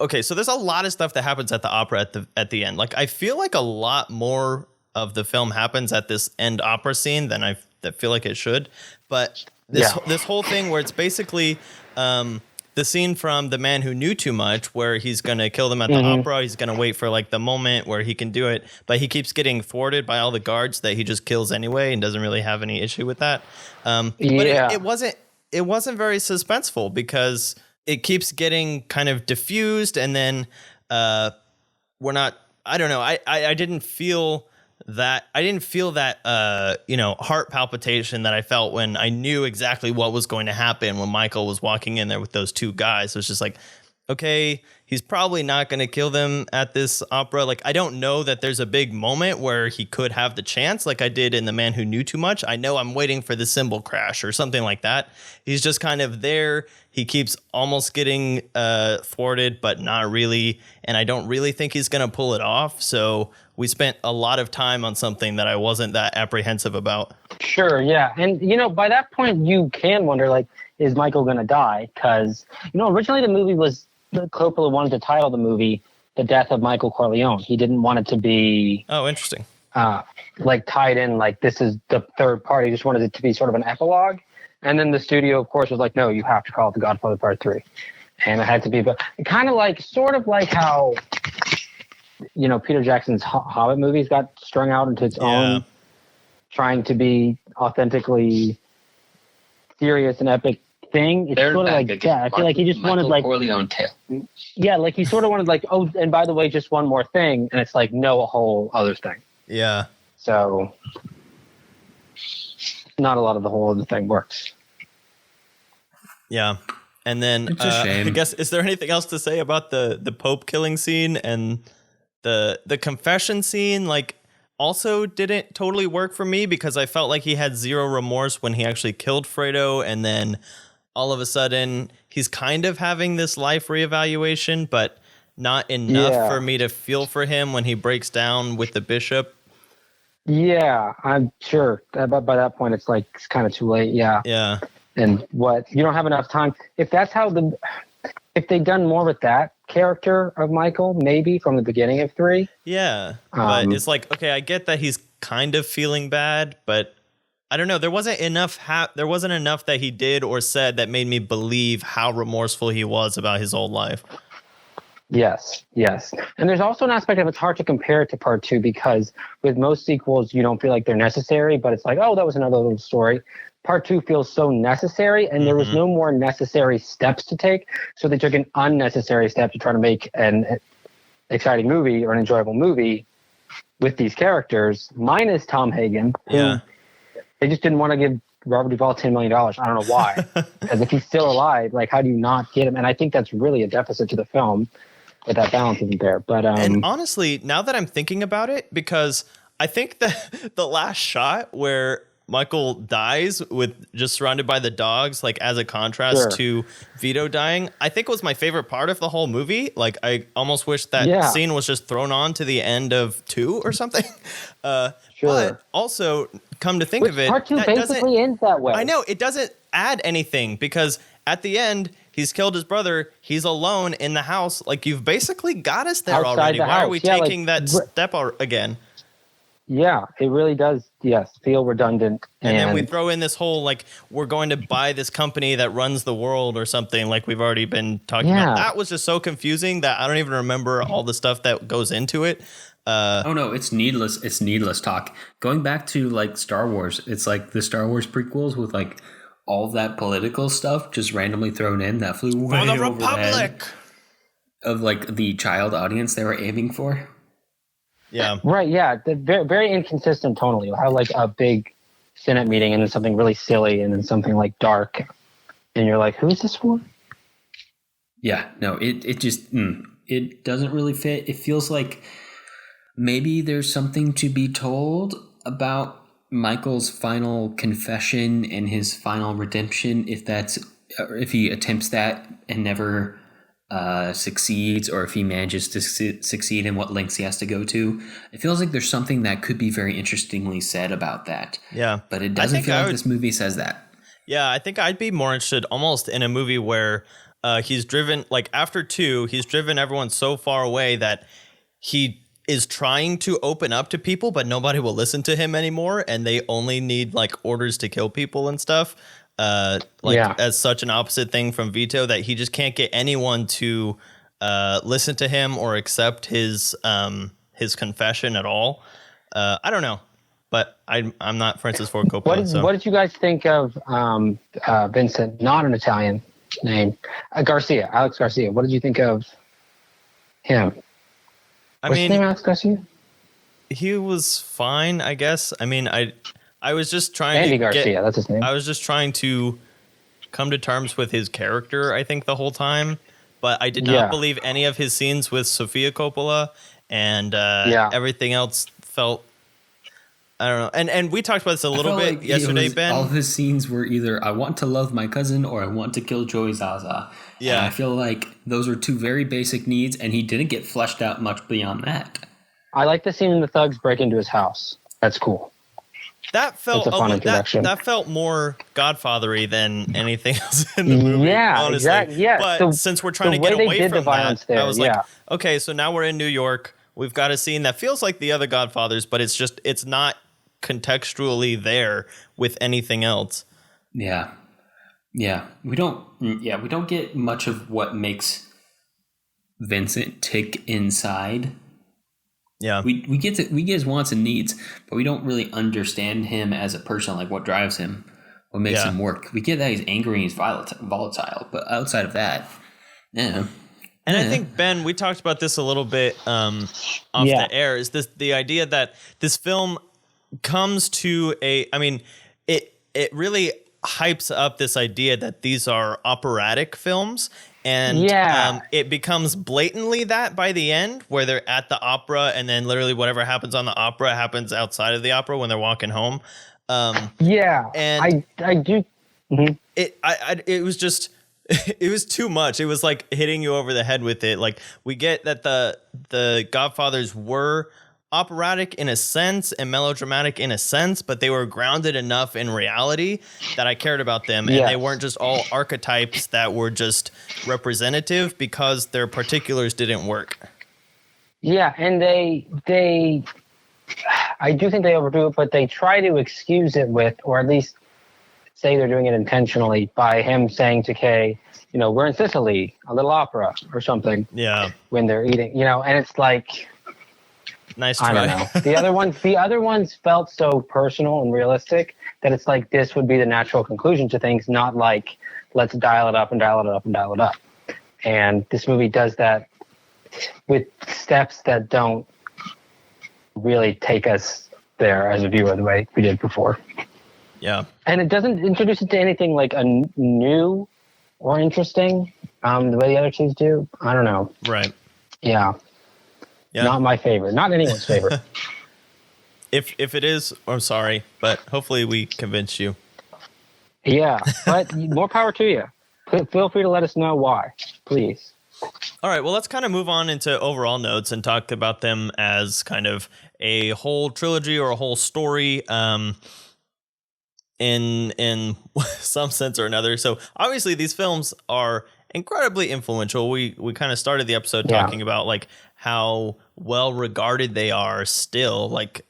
Okay, so there's a lot of stuff that happens at the opera at the end. Like I feel like a lot more of the film happens at this end opera scene than I feel like it should. But this whole thing where it's basically the scene from The Man Who Knew Too Much, where he's going to kill them at the opera. He's going to wait for like the moment where he can do it, but he keeps getting thwarted by all the guards that he just kills anyway and doesn't really have any issue with that. But it wasn't very suspenseful because it keeps getting kind of diffused, and then we're not. I don't know. I didn't feel that. I didn't feel that heart palpitation that I felt when I knew exactly what was going to happen when Michael was walking in there with those two guys. It was just like, okay, he's probably not going to kill them at this opera. Like, I don't know that there's a big moment where he could have the chance like I did in The Man Who Knew Too Much. I know I'm waiting for the cymbal crash or something like that. He's just kind of there. He keeps almost getting thwarted, but not really. And I don't really think he's going to pull it off. So we spent a lot of time on something that I wasn't that apprehensive about. Sure, yeah. And, by that point, you can wonder, like, is Michael going to die? Because, originally the movie was, Coppola wanted to title the movie The Death of Michael Corleone. He didn't want it to be... Oh, interesting. Tied in, like, this is the third part. He just wanted it to be sort of an epilogue. And then the studio, of course, was like, no, you have to call it The Godfather Part 3. And it had to be, but kind of like, sort of like how, Peter Jackson's Hobbit movies got strung out into its own, trying to be authentically serious and epic thing. It's sort of like that. I feel like he just wanted like Corleone tale. Yeah, like he sort of wanted like, oh, and by the way, just one more thing, and it's like no, a whole other thing. Yeah. So not a lot of the whole other thing works. Yeah. And then It's a shame. I guess, is there anything else to say about the Pope killing scene and the confession scene? Like, also didn't totally work for me because I felt like he had zero remorse when he actually killed Fredo, and then all of a sudden he's kind of having this life reevaluation, but not enough for me to feel for him when he breaks down with the bishop. Yeah, I'm sure. But by that point, it's like it's kind of too late. Yeah. Yeah. And you don't have enough time. If that's how if they'd done more with that character of Michael, maybe from the beginning of 3. Yeah. But it's like, okay, I get that he's kind of feeling bad, but I don't know. There wasn't enough that he did or said that made me believe how remorseful he was about his old life. Yes. And there's also an aspect of it's hard to compare it to Part 2 because with most sequels, you don't feel like they're necessary, but it's like, oh, that was another little story. Part 2 feels so necessary, and there was no more necessary steps to take, so they took an unnecessary step to try to make an exciting movie or an enjoyable movie with these characters, minus Tom Hagen, who they just didn't want to give Robert Duvall $10 million. I don't know why. Because if he's still alive, like, how do you not get him? And I think that's really a deficit to the film, that balance isn't there. But and honestly, now that I'm thinking about it, because I think that the last shot where Michael dies with just surrounded by the dogs, like as a contrast to Vito dying, I think was my favorite part of the whole movie. Like, I almost wish that scene was just thrown on to the end of 2 or something. But also, come to think of it, Part 2 basically ends that way. I know, it doesn't add anything because at the end, he's killed his brother. He's alone in the house. Like, you've basically got us there Outside already. the Why are house. we Yeah, taking that step again? Yeah, it really does, feel redundant. And then we throw in this whole, like, we're going to buy this company that runs the world or something, like we've already been talking about. That was just so confusing that I don't even remember all the stuff that goes into it. Oh, no, it's needless. It's needless talk. Going back to, like, Star Wars, it's like the Star Wars prequels with, like, all that political stuff just randomly thrown in that flew way For the overhead Republic! Of, like, the child audience they were aiming for. Yeah. Right, yeah. Very, very inconsistent tonally. How like a big Senate meeting and then something really silly and then something like dark. And you're like, who is this for? Yeah, no, it just, it doesn't really fit. It feels like maybe there's something to be told about Michael's final confession and his final redemption, if he attempts that and never succeeds, or if he manages to succeed and what lengths he has to go to. It feels like there's something that could be very interestingly said about that. Yeah. But it doesn't feel like this movie says that. Yeah, I think I'd be more interested almost in a movie where he's driven, like after 2, he's driven everyone so far away that he is trying to open up to people, but nobody will listen to him anymore, and they only need like orders to kill people and stuff. As such an opposite thing from Vito, that he just can't get anyone to listen to him or accept his confession at all. I don't know, but I'm not Francis Ford Coppola. What did you guys think of Vincent? Not an Italian name, Garcia, Alex Garcia. What did you think of him? What's his name, Alex Garcia? He was fine, I guess. I mean, I was just trying Andy Garcia, that's his name. I was just trying to come to terms with his character, I think, the whole time. But I did not believe any of his scenes with Sofia Coppola, and everything else felt, I don't know. And we talked about this a little bit yesterday, Ben. All of his scenes were either I want to love my cousin or I want to kill Joey Zaza. Yeah. And I feel like those are 2 very basic needs, and he didn't get fleshed out much beyond that. I like the scene when the thugs break into his house. That's cool. That felt a fun introduction. That felt more Godfather-y than anything else in the movie. Yeah, honestly. exactly. Yeah, but since we're trying to get away from that, there, I was like, okay, so now we're in New York. We've got a scene that feels like the other Godfathers, but it's not contextually there with anything else. Yeah. We don't get much of what makes Vincent tick inside. Yeah, we get his wants and needs, but we don't really understand him as a person, like what drives him, what makes him work. We get that he's angry and he's volatile, but outside of that, And I think, Ben, we talked about this a little bit off the air. Is this the idea that this film comes to it really hypes up this idea that these are operatic films. And it becomes blatantly that by the end, where they're at the opera, and then literally whatever happens on the opera happens outside of the opera when they're walking home. And I do. Mm-hmm. It was just, it was too much. It was like hitting you over the head with it. Like, we get that the Godfathers were operatic in a sense and melodramatic in a sense, but they were grounded enough in reality that I cared about them, and they weren't just all archetypes that were just representative because their particulars didn't work. Yeah, and they I do think they overdo it, but they try to excuse it with, or at least say they're doing it intentionally, by him saying to Kay, we're in Sicily, a little opera or something. Yeah. When they're eating, and it's like, nice try. I don't know. The other ones felt so personal and realistic that it's like this would be the natural conclusion to things, not like let's dial it up and dial it up and dial it up. And this movie does that with steps that don't really take us there as a viewer the way we did before. Yeah. And it doesn't introduce it to anything like a new or interesting the way the other two do. I don't know. Right. Yeah. Not my favorite. Not anyone's favorite. If it is, I'm sorry, but hopefully we convinced you. Yeah, but more power to you. Feel free to let us know why, please. All right, well, let's kind of move on into overall notes and talk about them as kind of a whole trilogy or a whole story in some sense or another. So obviously these films are incredibly influential. We kind of started the episode talking about like how well regarded they are still, like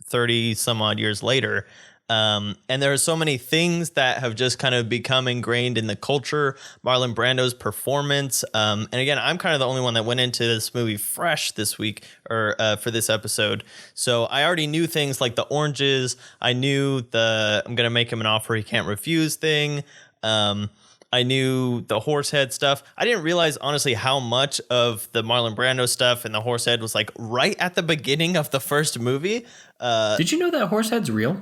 30 some odd years later. And there are so many things that have just kind of become ingrained in the culture. Marlon Brando's performance. And again, I'm kind of the only one that went into this movie fresh this week or for this episode. So I already knew things like the oranges. I knew I'm going to make him an offer he can't refuse thing. I knew the horse head stuff. I didn't realize, honestly, how much of the Marlon Brando stuff and the horse head was like right at the beginning of the first movie. Did you know that horse head's real?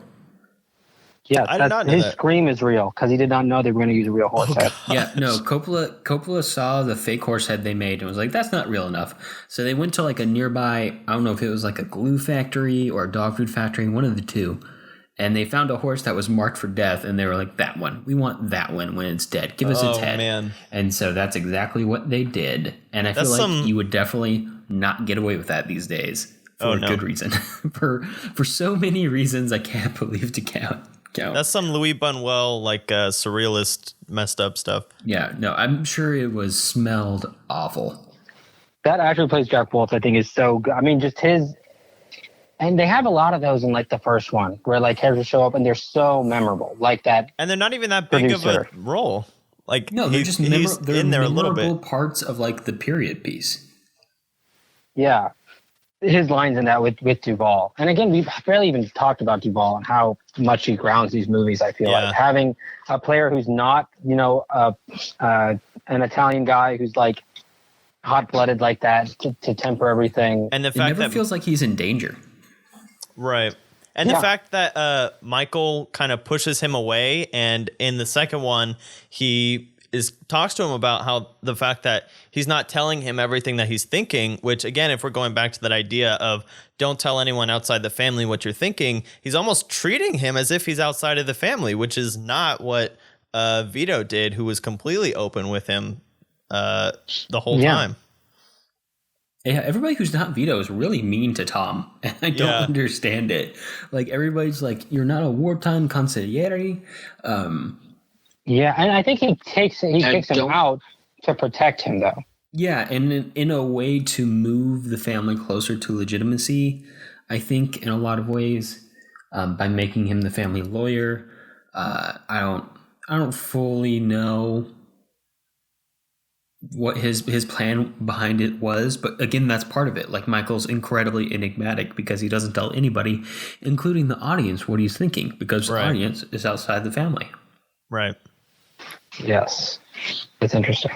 Yeah, I did not know his that. Scream is real because he did not know they were going to use a real horse head. Yeah, no, Coppola saw the fake horse head they made and was like, that's not real enough. So they went to like a nearby, I don't know if it was like a glue factory or a dog food factory, one of the two. and they found a horse that was marked for death, and they were like, that one. We want that one when it's dead. Give us its head. Man. And so that's exactly what they did. And I feel like you would definitely not get away with that these days for a good reason. for so many reasons I can't believe to count. That's some Louis Buñuel, like surrealist, messed up stuff. Yeah, no, I'm sure it was smelled awful. That actor who plays Jack Woltz, I think, is so good. I mean, just his... And they have a lot of those in like the first one where like characters show up and they're so memorable, like that. And they're not even that big of a role. Like no, they're just they're in there a little bit. Parts of like the period piece. Yeah, his lines in that with Duvall. And again, we've barely even talked about Duvall and how much he grounds these movies. I feel like having a player who's not, an Italian guy who's like hot-blooded like that to temper everything. And the it fact never that feels like he's in danger. Right. And the fact that Michael kind of pushes him away, and in the second one, he talks to him about how the fact that he's not telling him everything that he's thinking, which again, if we're going back to that idea of don't tell anyone outside the family what you're thinking, he's almost treating him as if he's outside of the family, which is not what Vito did, who was completely open with him the whole time. Yeah, everybody who's not Vito is really mean to Tom, and I don't understand it. Like, everybody's like, you're not a wartime consigliere. Yeah, and I think he kicks him out to protect him, though. Yeah, and in a way to move the family closer to legitimacy, I think, in a lot of ways, by making him the family lawyer. I don't fully know what his plan behind it was, but again, that's part of it. Like, Michael's incredibly enigmatic because he doesn't tell anybody, including the audience, what he's thinking, because the audience is outside the family. Right. Yes, it's interesting.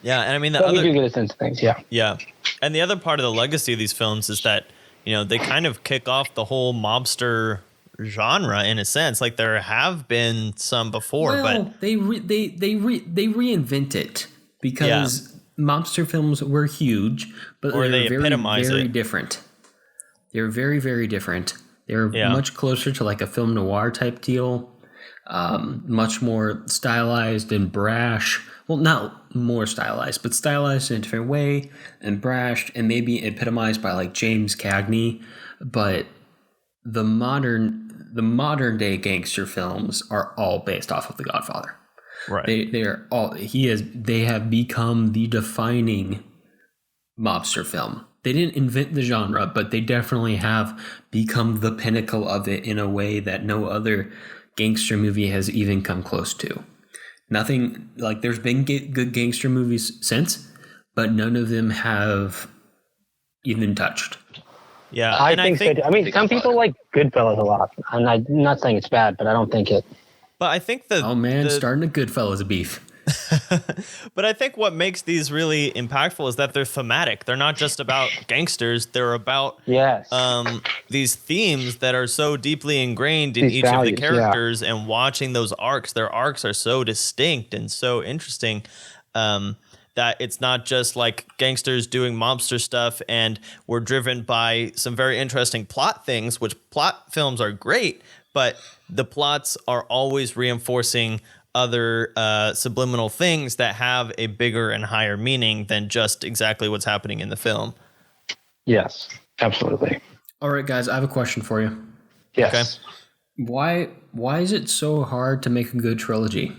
Yeah, and I mean we do get a sense of things. Yeah, and the other part of the legacy of these films is that they kind of kick off the whole mobster genre in a sense. Like, there have been some before, but they reinvent it because mobster films were huge, but or they very, epitomize very it. different. They're very, very different. They're much closer to like a film noir type deal, much more stylized and brash. Well, not more stylized, but stylized in a different way and brash, and maybe epitomized by like James Cagney. But the modern day gangster films are all based off of The Godfather. Right. They have become the defining mobster film. They didn't invent the genre, but they definitely have become the pinnacle of it in a way that no other gangster movie has even come close to. Nothing like there's been good gangster movies since, but none of them have even touched. Yeah, I think so. I mean, some people like Goodfellas a lot, and I'm not saying it's bad, but I don't think it. But I think starting a Goodfellas beef. But I think what makes these really impactful is that they're thematic. They're not just about gangsters. They're about these themes that are so deeply ingrained in each of the characters, and watching those arcs. Their arcs are so distinct and so interesting. That it's not just like gangsters doing mobster stuff and we're driven by some very interesting plot things, which plot films are great, but the plots are always reinforcing other subliminal things that have a bigger and higher meaning than just exactly what's happening in the film. Yes, absolutely. All right, guys, I have a question for you. Yes. Okay. Why is it so hard to make a good trilogy?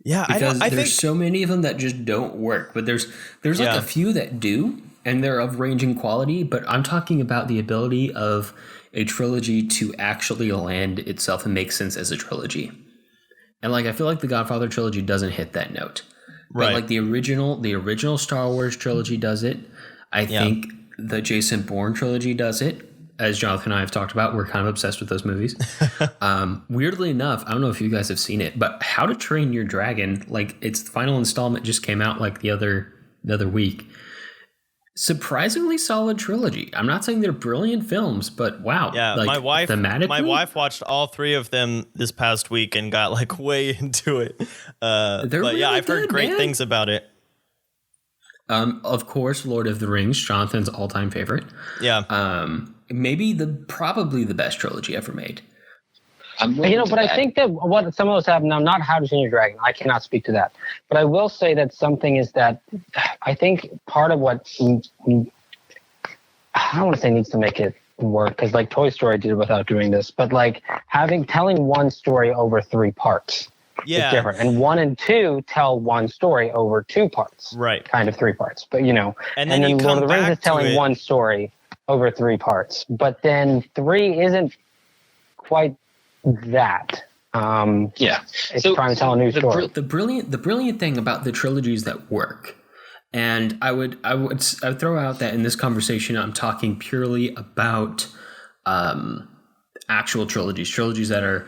Yeah, because there's so many of them that just don't work, but there's like a few that do, and they're of ranging quality. But I'm talking about the ability of a trilogy to actually land itself and make sense as a trilogy. And like I feel like the Godfather trilogy doesn't hit that note, right? But like the original Star Wars trilogy does it. I think the Jason Bourne trilogy does it. As Jonathan and I have talked about, we're kind of obsessed with those movies. Weirdly enough, I don't know if you guys have seen it, but How to Train Your Dragon, like its final installment just came out like the other week. Surprisingly solid trilogy. I'm not saying they're brilliant films, but wow. Yeah, like, my wife watched all three of them this past week and got like way into it. They're but really I've heard good, great man. things about it. Of course, Lord of the Rings, Jonathan's all-time favorite. Yeah. Maybe probably the best trilogy ever made. But I think that what some of us have now, not How to Train Your Dragon, I cannot speak to that. But I will say that something is that I think part of what I don't want to say needs to make it work, because like Toy Story did without doing this, but like telling one story over 3 parts is different. And 1 and 2 tell one story over 2 parts. Right. Kind of 3 parts. But and then you Lord of the Rings is telling it. one story over 3 parts. But then 3 isn't quite that. It's trying to tell a new story. The brilliant thing about the trilogies that work, and I would throw out that in this conversation I'm talking purely about actual trilogies that are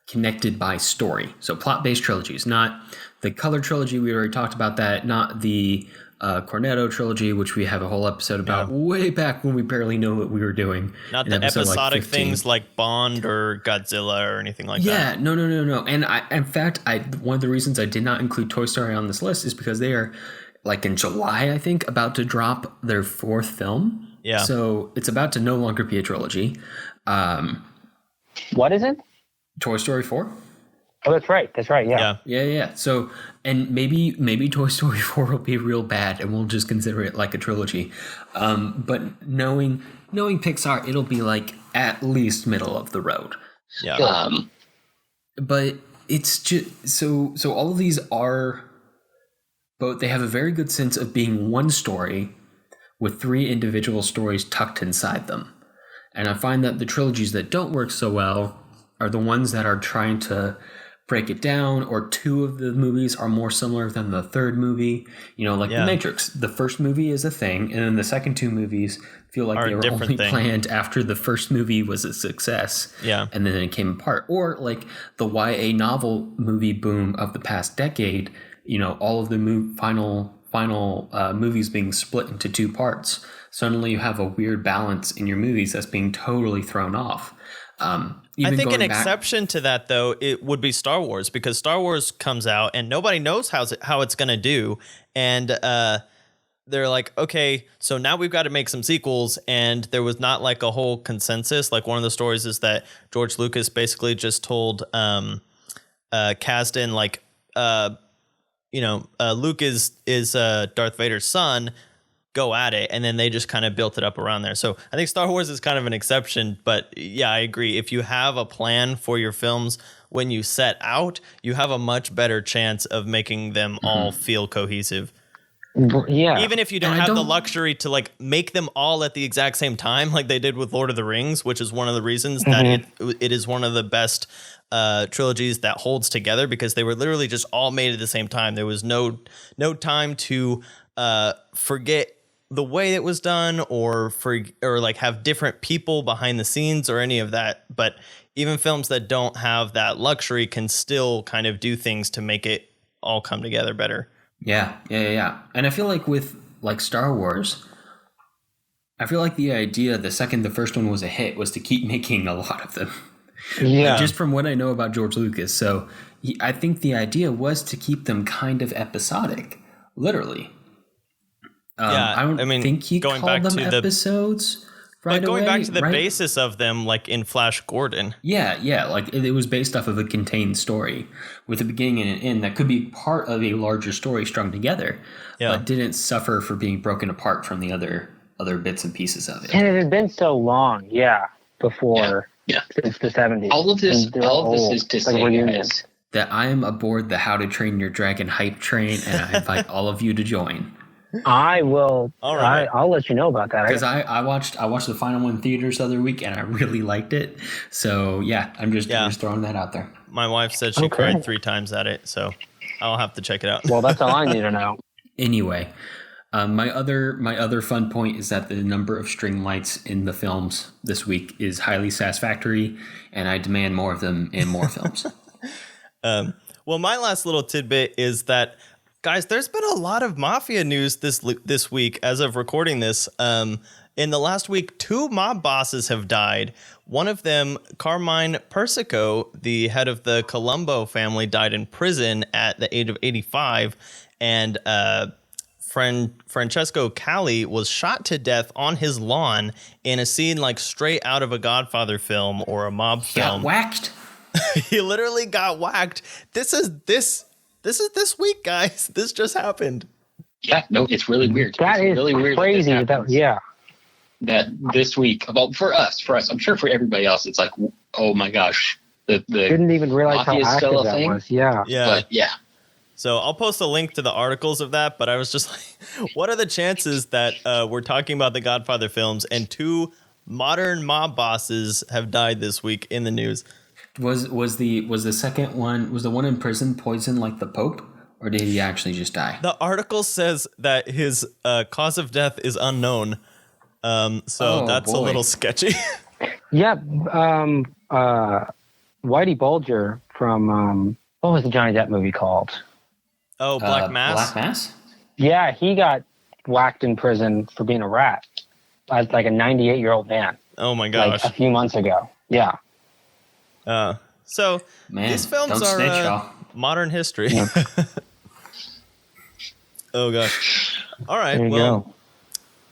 connected by story. So plot-based trilogies, not the color trilogy. We already talked about that. Not the Cornetto trilogy, which we have a whole episode about way back when we barely knew what we were doing. Not the episodic things like Bond or Godzilla or anything like that. Yeah, no. And in fact, one of the reasons I did not include Toy Story on this list is because they are, like in July, I think, about to drop their 4th film. Yeah. So it's about to no longer be a trilogy. What is it? Toy Story 4. Oh, that's right. Yeah. So, and maybe Toy Story 4 will be real bad, and we'll just consider it like a trilogy. But knowing Pixar, it'll be like at least middle of the road. Yeah. But it's just so all of these are both. They have a very good sense of being one story with 3 individual stories tucked inside them. And I find that the trilogies that don't work so well are the ones that are trying to break it down, or 2 of the movies are more similar than the 3rd movie. The Matrix. The first movie is a thing, and then the second 2 movies feel like they were only planned after the first movie was a success. Yeah. And then it came apart. Or like the YA novel movie boom of the past decade, all of the final movies being split into 2 parts. Suddenly you have a weird balance in your movies that's being totally thrown off. I think an exception to that, though, it would be Star Wars, because Star Wars comes out and nobody knows how it's going to do. And they're like, okay, so now we've got to make some sequels. And there was not like a whole consensus. Like one of the stories is that George Lucas basically just told Kasdan, like, Luke is Darth Vader's son. Go at it, and then they just kind of built it up around there. So I think Star Wars is kind of an exception, but yeah, I agree. If you have a plan for your films when you set out, you have a much better chance of making them all feel cohesive. Yeah. Even if you don't have the luxury to like make them all at the exact same time, like they did with Lord of the Rings, which is one of the reasons that it is one of the best trilogies that holds together, because they were literally just all made at the same time. There was no time to forget the way it was done, or like have different people behind the scenes or any of that. But even films that don't have that luxury can still kind of do things to make it all come together better. Yeah. And I feel like with like Star Wars, I feel like the idea the second the first one was a hit was to keep making a lot of them. Yeah. Just from what I know about George Lucas. So I think the idea was to keep them kind of episodic, literally. I don't think he called them episodes right away. But going back to the basis of them, like in Flash Gordon. Yeah. Like it was based off of a contained story with a beginning and an end that could be part of a larger story strung together, but didn't suffer for being broken apart from the other bits and pieces of it. And it had been so long, before, since the 70s. All of this is to say, guys, that I am aboard the How to Train Your Dragon hype train, and I invite all of you to join. I will. All right. I'll let you know about that. Because I watched the final one in theaters the other week, and I really liked it. So yeah, I'm just throwing that out there. My wife said she cried 3 times at it, so I'll have to check it out. Well, that's all I need to know. Anyway, my other fun point is that the number of string lights in the films this week is highly satisfactory, and I demand more of them in more films. Well, my last little tidbit is that, guys, there's been a lot of mafia news this week as of recording this. In the last week, 2 mob bosses have died. One of them, Carmine Persico, the head of the Colombo family, died in prison at the age of 85. And Francesco Cali was shot to death on his lawn in a scene like straight out of a Godfather film or a mob film. Got whacked. He literally got whacked. This is this week, guys. This just happened. Yeah, no, it's really weird. That it's is really weird crazy. that this week, well, for us, I'm sure for everybody else, it's like, oh my gosh, the Didn't even realize how mafia is active still a that thing. was. Yeah. But yeah, So I'll post a link to the articles of that, but I was just like, what are the chances that we're talking about the Godfather films and 2 modern mob bosses have died this week in the news? Was the second one, was the one in prison poisoned like the Pope, or did he actually just die? The article says that his cause of death is unknown. That's a little sketchy. Yeah. Whitey Bulger from what was the Johnny Depp movie called? Oh, Black Mass? Black Mass? Yeah, he got whacked in prison for being a rat as like a 98-year-old man. Oh my Like gosh. a few months ago. Yeah. So Man, these films don't are snitch, y'all. modern history. Oh gosh. All right. There you Well, go.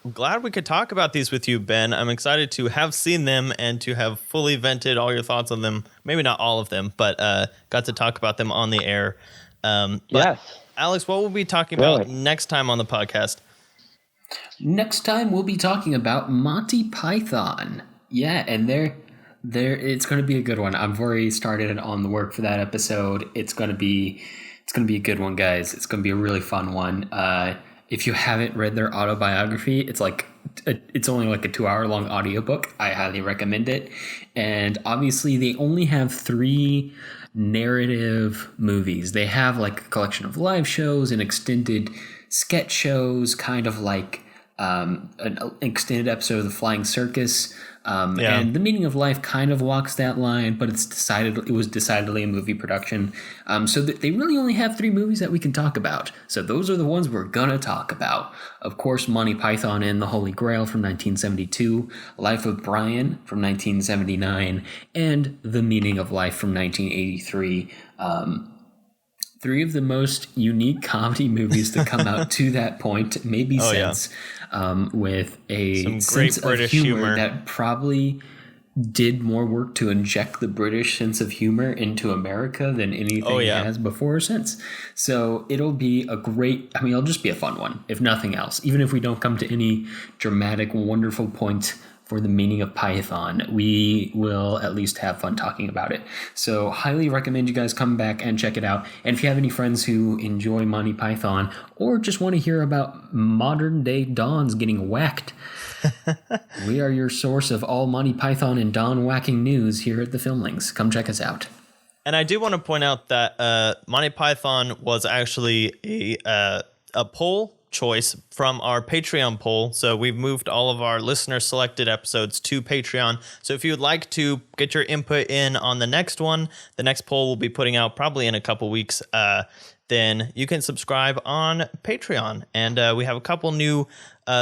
I'm glad we could talk about these with you, Ben. I'm excited to have seen them and to have fully vented all your thoughts on them. Maybe not all of them, but got to talk about them on the air. Yes. Alex, what will we be talking about Really? next time on the podcast? Next time we'll be talking about Monty Python. Yeah, and there it's going to be a good one. I've already started on the work for that episode. It's going to be a good one, guys. It's going to be a really fun one. If you haven't read their autobiography, it's only like a 2-hour long audiobook. I highly recommend it. And obviously they only have 3 narrative movies. They have like a collection of live shows and extended sketch shows, kind of like an extended episode of The Flying Circus. And The Meaning of Life kind of walks that line, but it was decidedly a movie production. So they really only have 3 movies that we can talk about. So those are the ones we're gonna talk about. Of course, Monty Python and the Holy Grail from 1972, Life of Brian from 1979, and The Meaning of Life from 1983. 3 of the most unique comedy movies to come out to that point, maybe since, with a Some sense great of British humor humor. that probably did more work to inject the British sense of humor into America than anything has before or since. So it'll be it'll just be a fun one, if nothing else. Even if we don't come to any dramatic, wonderful point for The Meaning of Python, we will at least have fun talking about it. So highly recommend you guys come back and check it out. And if you have any friends who enjoy Monty Python or just want to hear about modern day Dons getting whacked, we are your source of all Monty Python and Don whacking news here at the Filmlings. Come check us out. And I do want to point out that Monty Python was actually a poll choice from our Patreon poll. So we've moved all of our listener selected episodes to Patreon. So if you would like to get your input in on the next one, the next poll we'll be putting out probably in a couple weeks, then you can subscribe on Patreon. And we have a couple new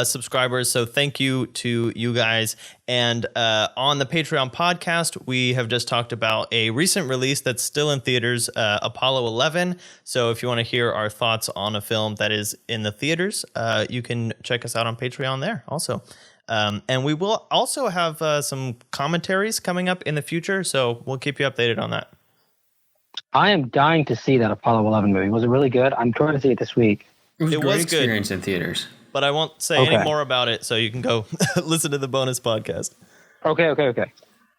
subscribers, so thank you to you guys. And on the Patreon podcast, we have just talked about a recent release that's still in theaters, Apollo 11. So if you want to hear our thoughts on a film that is in the theaters, you can check us out on Patreon there also. And we will also have some commentaries coming up in the future, so we'll keep you updated on that. I am dying to see that Apollo 11 movie. Was it really good? I'm going to see it this week. It was a It great was good. experience in theaters. But I won't say Okay. any more about it, so you can go listen to the bonus podcast. Okay.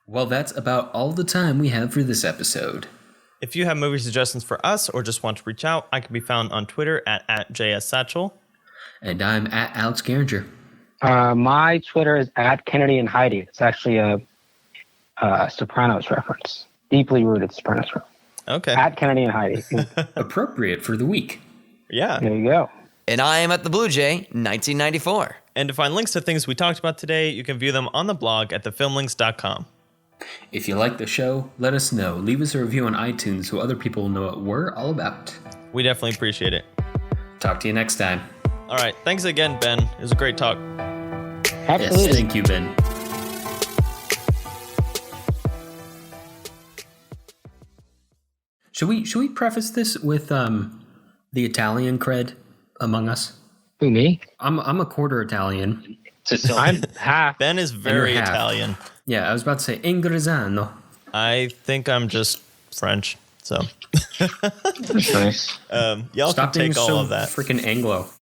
Well, that's about all the time we have for this episode. If you have movie suggestions for us or just want to reach out, I can be found on Twitter at JSSatchel. And I'm at Alex Geringer. My Twitter is at Kennedy and Heidi. It's actually a Sopranos reference. Deeply rooted Sopranos reference. Okay. At Kennedy and Heidi. Appropriate for the week. Yeah. There you go. And I am at the Blue Jay 1994. And to find links to things we talked about today, you can view them on the blog at thefilmlinks.com. If you like the show, let us know. Leave us a review on iTunes so other people know what we're all about. We definitely appreciate it. Talk to you next time. All right. Thanks again, Ben. It was a great talk. Absolutely. Yes, thank you, Ben. Should we preface this with the Italian cred among us? Who, me? I'm a quarter Italian. I'm half. Ben is very half. Italian. Yeah, I was about to say Angrisano. I think I'm just French. So That's nice. y'all Stop can being take all so of that. freaking Anglo.